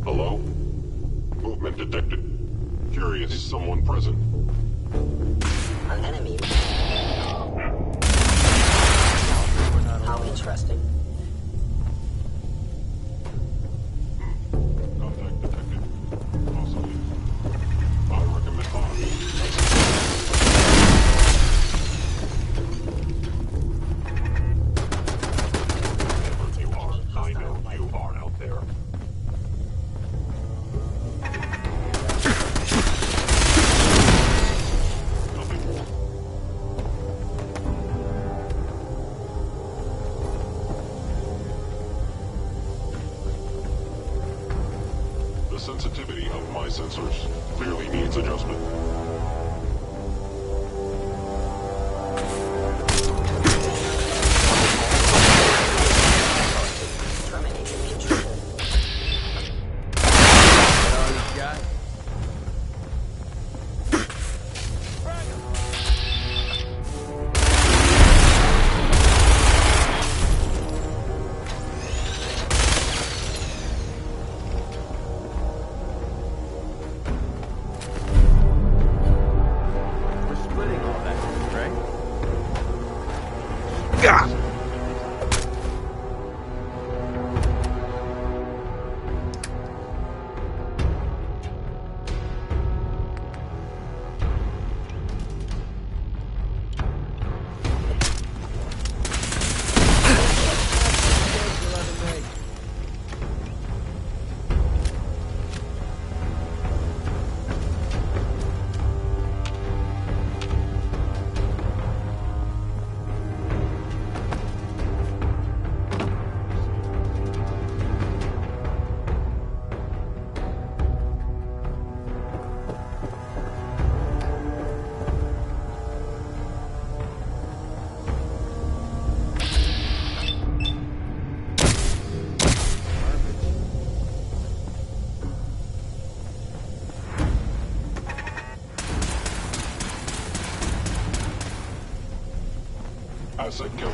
Hello? Movement detected. Curious, is someone present? An enemy. How interesting. Contact detected. Possibly. I recommend wherever you are, I know you are out there. The sensitivity of my sensors clearly needs adjustment. Asset killer.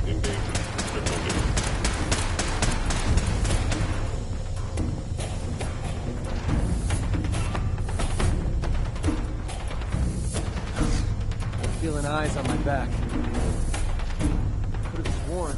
In danger. Defending. Feeling eyes on my back. Could have sworn.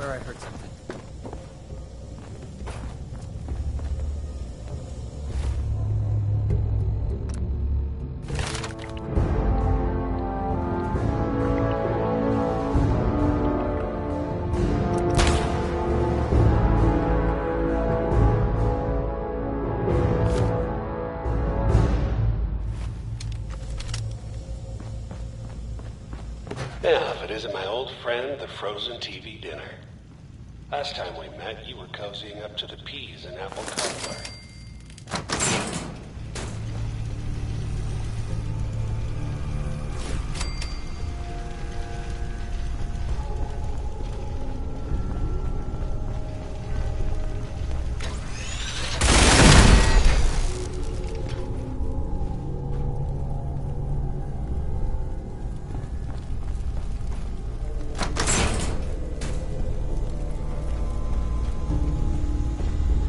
swear I heard something. Yeah, if it isn't my old friend, the frozen TV dinner. Last time we met, you were cozying up to the peas and apple cobbler.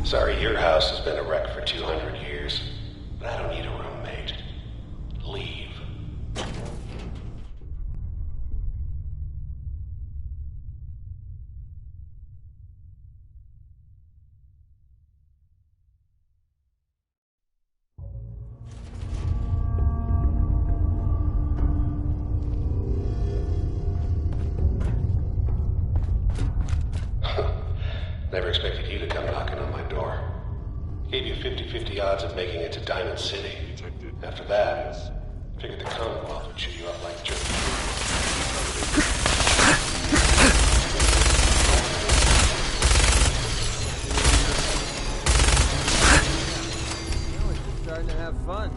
Sorry, your house has been a wreck for 200 years, but I don't need a roommate. Leave. Never expected you to come knocking on my door. Gave you 50-50 odds of making it to Diamond City. After that, figured the Commonwealth would chew you up like jerky. You're starting to have fun.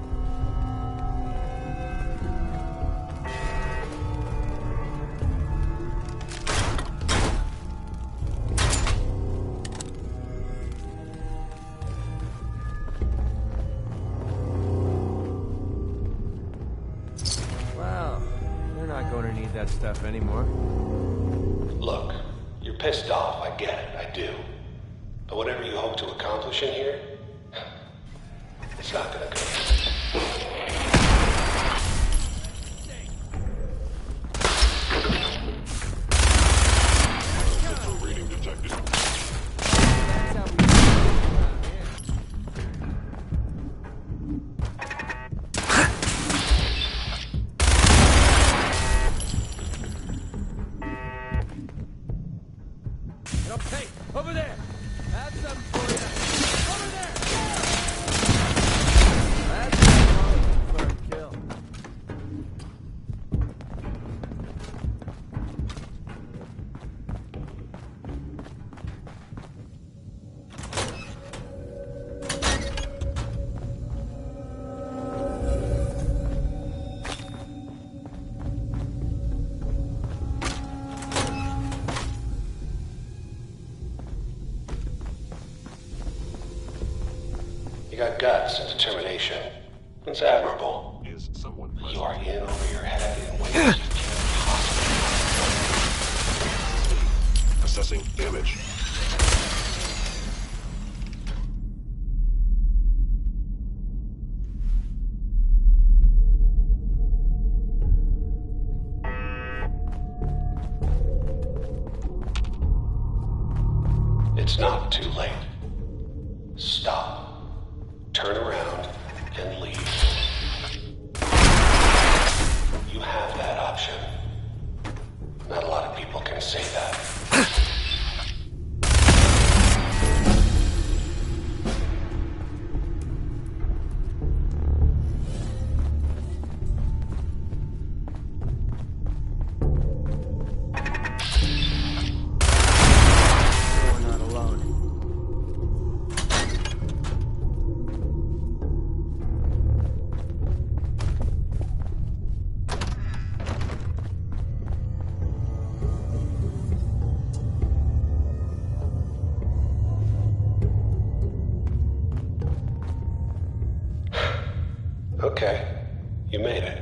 That stuff anymore. Look, you're pissed off, I get it, I do. But whatever you hope to accomplish in here, it's not gonna go. Reading detected. Hey, over there! Have some for you! Over there! That's for a kill. You got guts and determination. It's admirable. Is someone present? You are in over your head in ways you can't possibly. Assessing damage. It's not too late. Stop. Turn around and leave. You have that option. Not a lot of people can say that. You're not alone. Okay, you made it.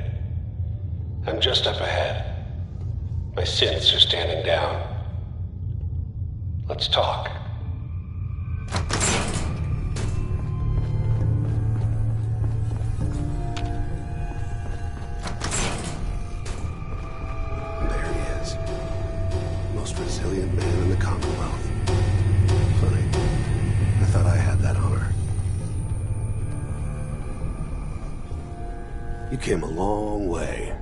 I'm just up ahead. My synths are standing down. Let's talk. There he is. Most resilient man in the Commonwealth. Funny. I thought I had that honor. You came a long way.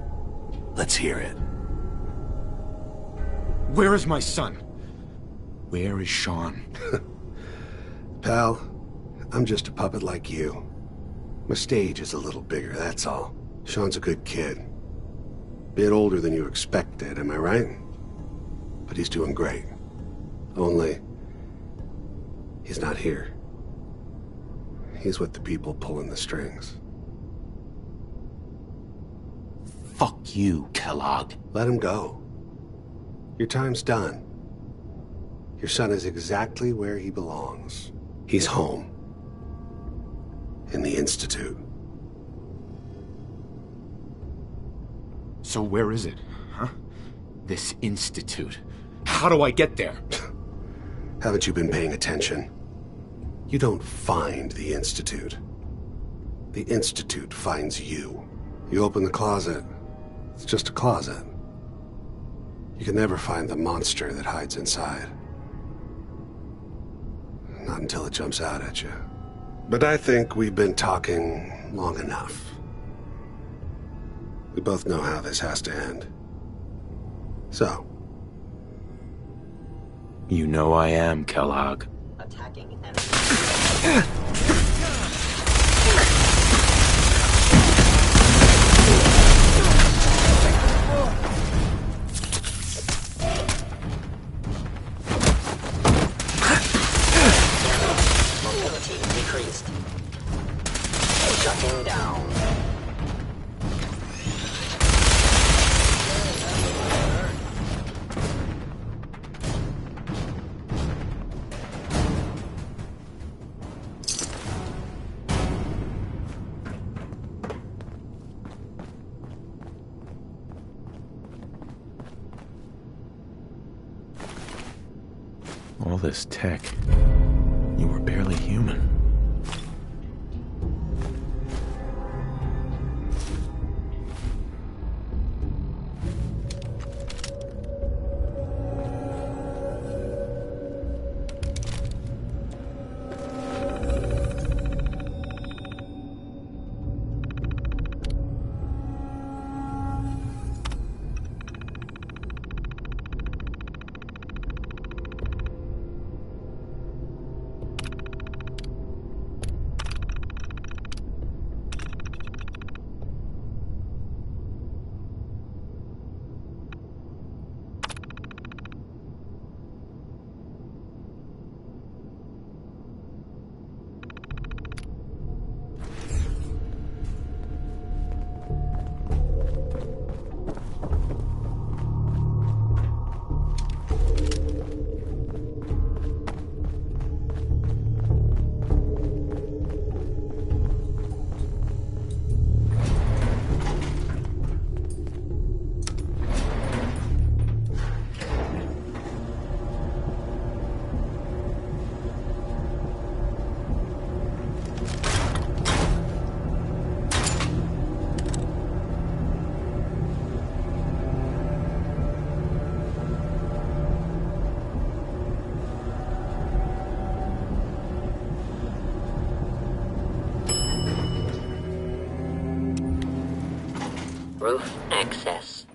Let's hear it. Where is my son? Where is Sean? Pal, I'm just a puppet like you. My stage is a little bigger, that's all. Sean's a good kid. Bit older than you expected, am I right? But he's doing great. Only, he's not here. He's with the people pulling the strings. Fuck you, Kellogg. Let him go. Your time's done. Your son is exactly where he belongs. He's home. In the Institute. So where is it, huh? This institute. How do I get there? Haven't you been paying attention? You don't find the Institute. The Institute finds you. You open the closet, it's just a closet. You can never find the monster that hides inside. Not until it jumps out at you. But I think we've been talking long enough. We both know how this has to end. So. You know I am, Kellogg. Attacking enemy. Mobility decreased. Shutting down. All this tech. You were barely human. Roof access.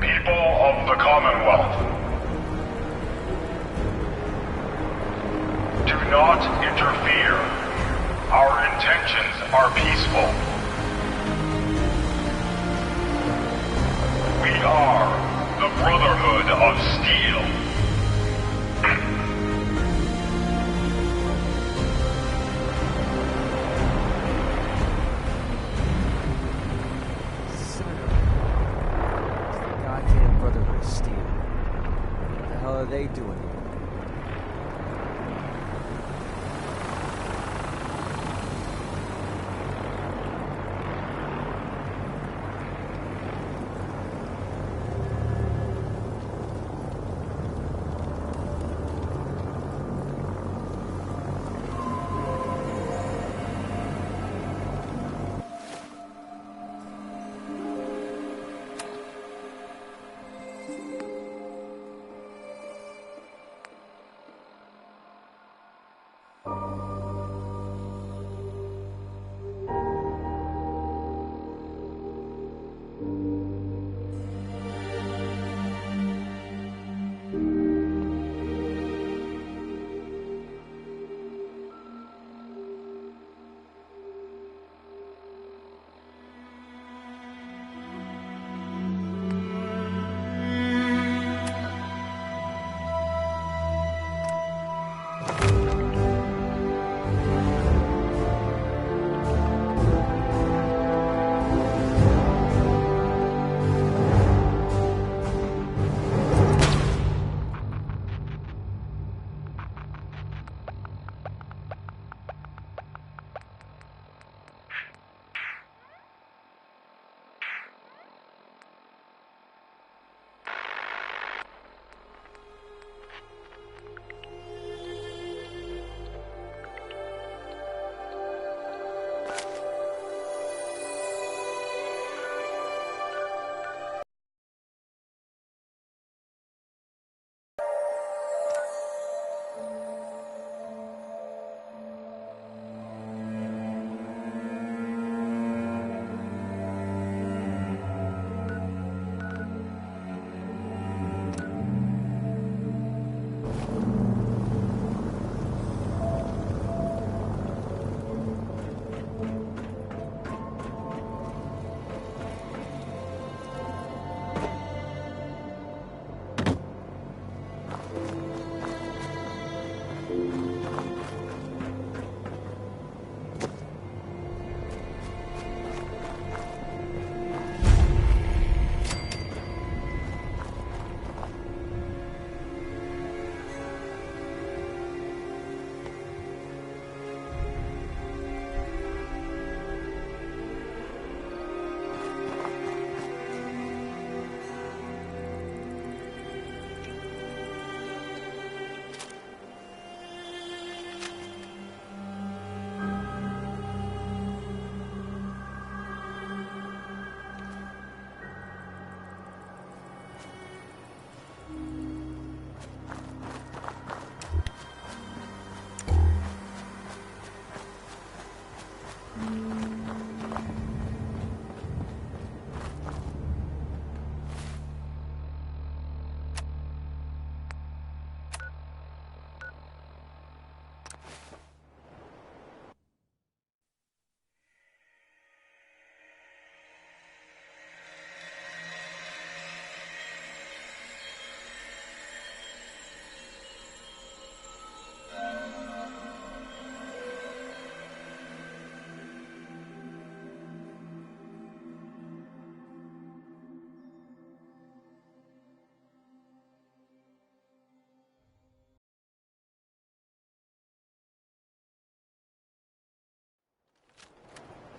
People of the Commonwealth. Do not interfere. Our intentions are peaceful. We are the Brotherhood of Steel. Goddamn Brotherhood of Steel. What the hell are they doing here?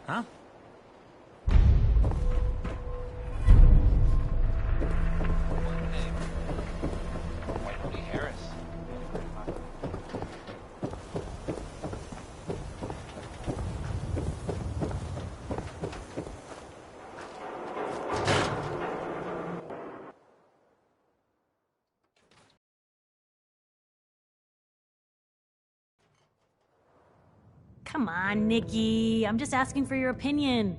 Huh? Come on, Nikki. I'm just asking for your opinion.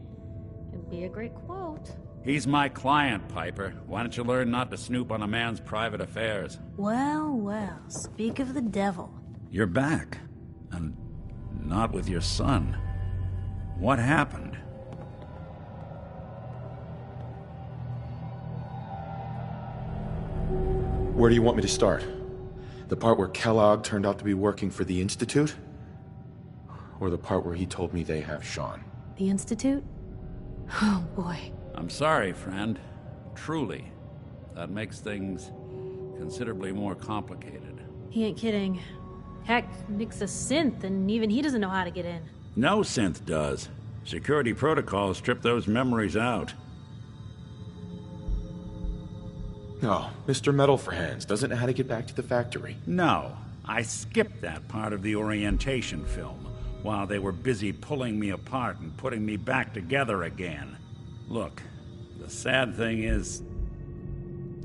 It'd be a great quote. He's my client, Piper. Why don't you learn not to snoop on a man's private affairs? Well, well, speak of the devil. You're back. And not with your son. What happened? Where do you want me to start? The part where Kellogg turned out to be working for the Institute? Or the part where he told me they have Sean? The Institute? Oh, boy. I'm sorry, friend. Truly. That makes things considerably more complicated. He ain't kidding. Heck, Nick's a synth, and even he doesn't know how to get in. No synth does. Security protocols strip those memories out. No, Mr. Metal for Hands doesn't know how to get back to the factory. No, I skipped that part of the orientation film while they were busy pulling me apart and putting me back together again. Look, the sad thing is,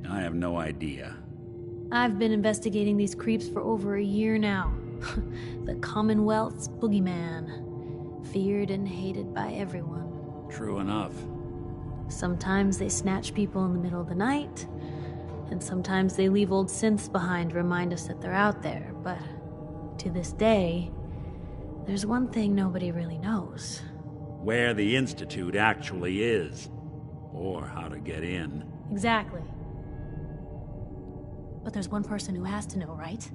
I have no idea. I've been investigating these creeps for over a year now. The Commonwealth's boogeyman. Feared and hated by everyone. True enough. Sometimes they snatch people in the middle of the night, and sometimes they leave old synths behind to remind us that they're out there, but to this day, there's one thing nobody really knows. Where the Institute actually is. Or how to get in. Exactly. But there's one person who has to know, right?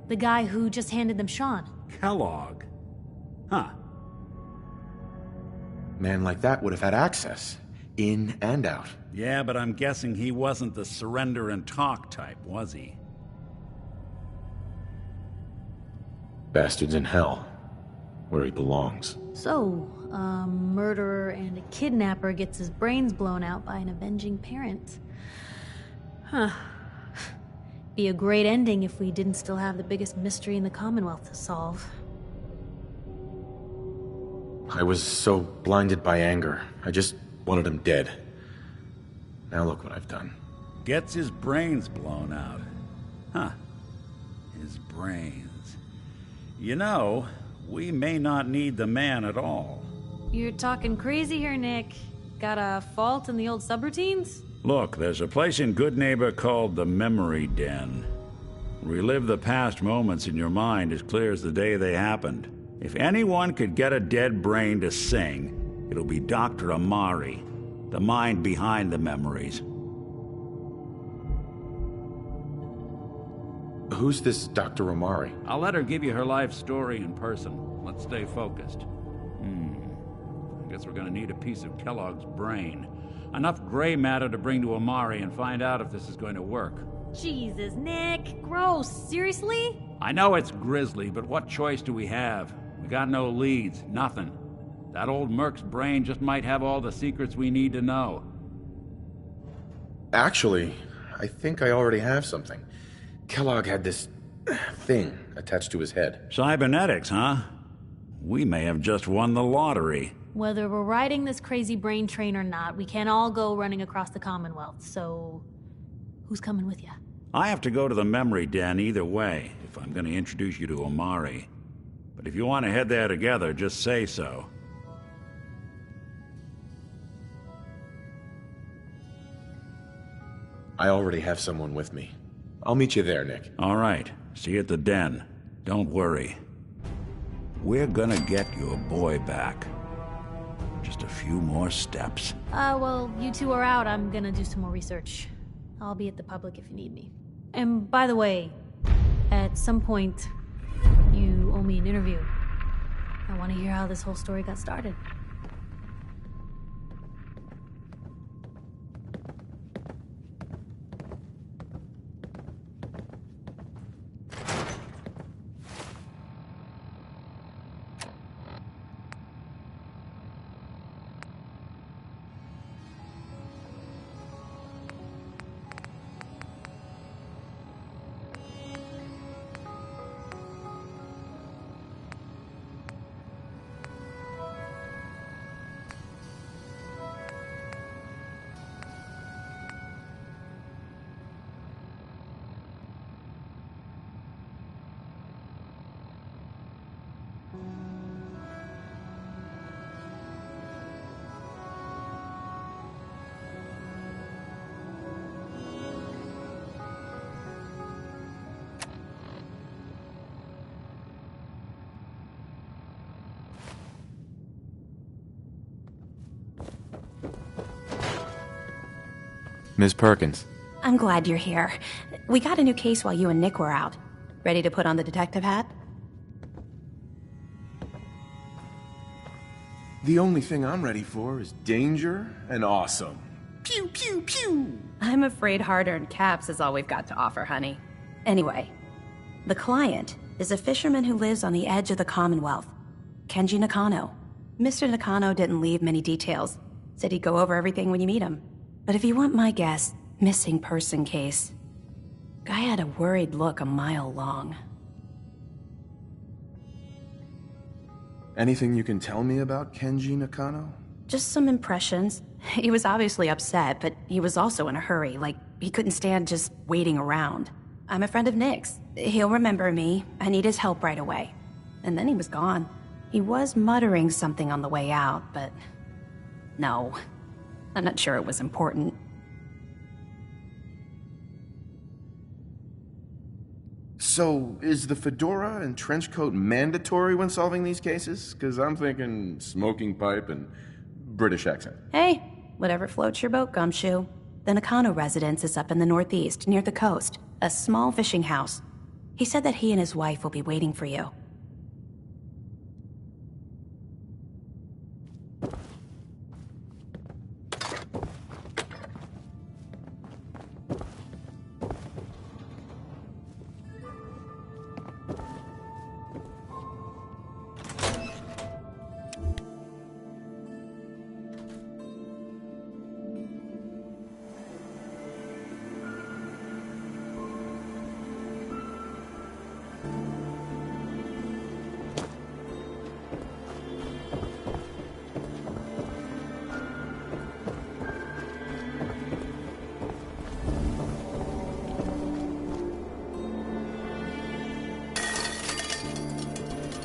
The guy who just handed them Sean. Kellogg? Huh. Man like that would have had access. In and out. Yeah, but I'm guessing he wasn't the surrender and talk type, was he? Bastard's in hell. Where he belongs. So, a murderer and a kidnapper gets his brains blown out by an avenging parent. Huh. Be a great ending if we didn't still have the biggest mystery in the Commonwealth to solve. I was so blinded by anger. I just wanted him dead. Now look what I've done. Gets his brains blown out. Huh. His brains. You know, we may not need the man at all. You're talking crazy here, Nick. Got a fault in the old subroutines? Look, there's a place in Good Neighbor called the Memory Den. Relive the past moments in your mind as clear as the day they happened. If anyone could get a dead brain to sing, it'll be Dr. Amari, the mind behind the memories. Who's this Dr. Omari? I'll let her give you her life story in person. Let's stay focused. I guess we're gonna need a piece of Kellogg's brain. Enough gray matter to bring to Omari and find out if this is going to work. Jesus, Nick. Gross. Seriously? I know it's grisly, but what choice do we have? We got no leads, nothing. That old Merc's brain just might have all the secrets we need to know. Actually, I think I already have something. Kellogg had this thing attached to his head. Cybernetics, huh? We may have just won the lottery. Whether we're riding this crazy brain train or not, we can't all go running across the Commonwealth, so... who's coming with you? I have to go to the memory den either way, if I'm going to introduce you to Omari. But if you want to head there together, just say so. I already have someone with me. I'll meet you there, Nick. All right. See you at the den. Don't worry. We're gonna get your boy back. Just a few more steps. Well, you two are out. I'm gonna do some more research. I'll be at the public if you need me. And by the way, at some point, you owe me an interview. I want to hear how this whole story got started. Ms. Perkins. I'm glad you're here. We got a new case while you and Nick were out. Ready to put on the detective hat? The only thing I'm ready for is danger and awesome. Pew, pew, pew! I'm afraid hard-earned caps is all we've got to offer, honey. Anyway, the client is a fisherman who lives on the edge of the Commonwealth, Kenji Nakano. Mr. Nakano didn't leave many details. Said he'd go over everything when you meet him. But if you want my guess, missing person case. Guy had a worried look a mile long. Anything you can tell me about Kenji Nakano? Just some impressions. He was obviously upset, but he was also in a hurry, like he couldn't stand just waiting around. I'm a friend of Nick's. He'll remember me. I need his help right away. And then he was gone. He was muttering something on the way out, but... no. I'm not sure it was important. So, is the fedora and trench coat mandatory when solving these cases? Because I'm thinking smoking pipe and British accent. Hey, whatever floats your boat, Gumshoe. The Nakano residence is up in the northeast, near the coast. A small fishing house. He said that he and his wife will be waiting for you.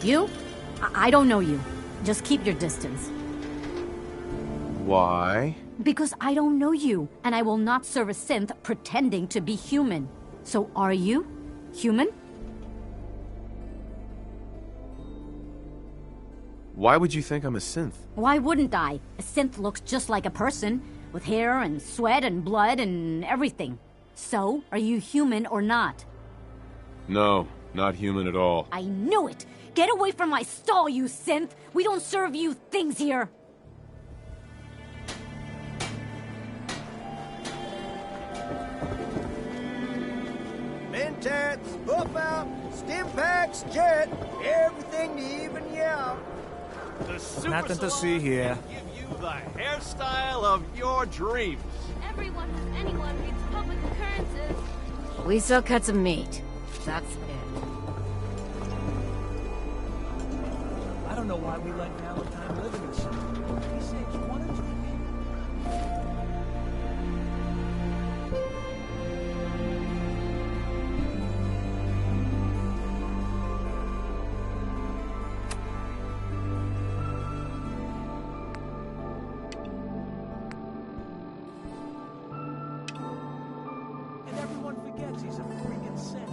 You? I don't know you. Just keep your distance. Why? Because I don't know you, and I will not serve a synth pretending to be human. So are you human? Why would you think I'm a synth? Why wouldn't I? A synth looks just like a person, with hair and sweat and blood and everything. So, are you human or not? No, not human at all. I knew it! Get away from my stall, you synth! We don't serve you things here! Mentats, buff out, stim packs, jet, everything to even you out. The Super Nothing to Salon see here. can give you the hairstyle of your dreams. Everyone who's anyone reads public occurrences. We sell cuts of meat. That's it. I don't know why we let Valentine live in this city. He saves one or two people. And everyone forgets he's a freaking sin.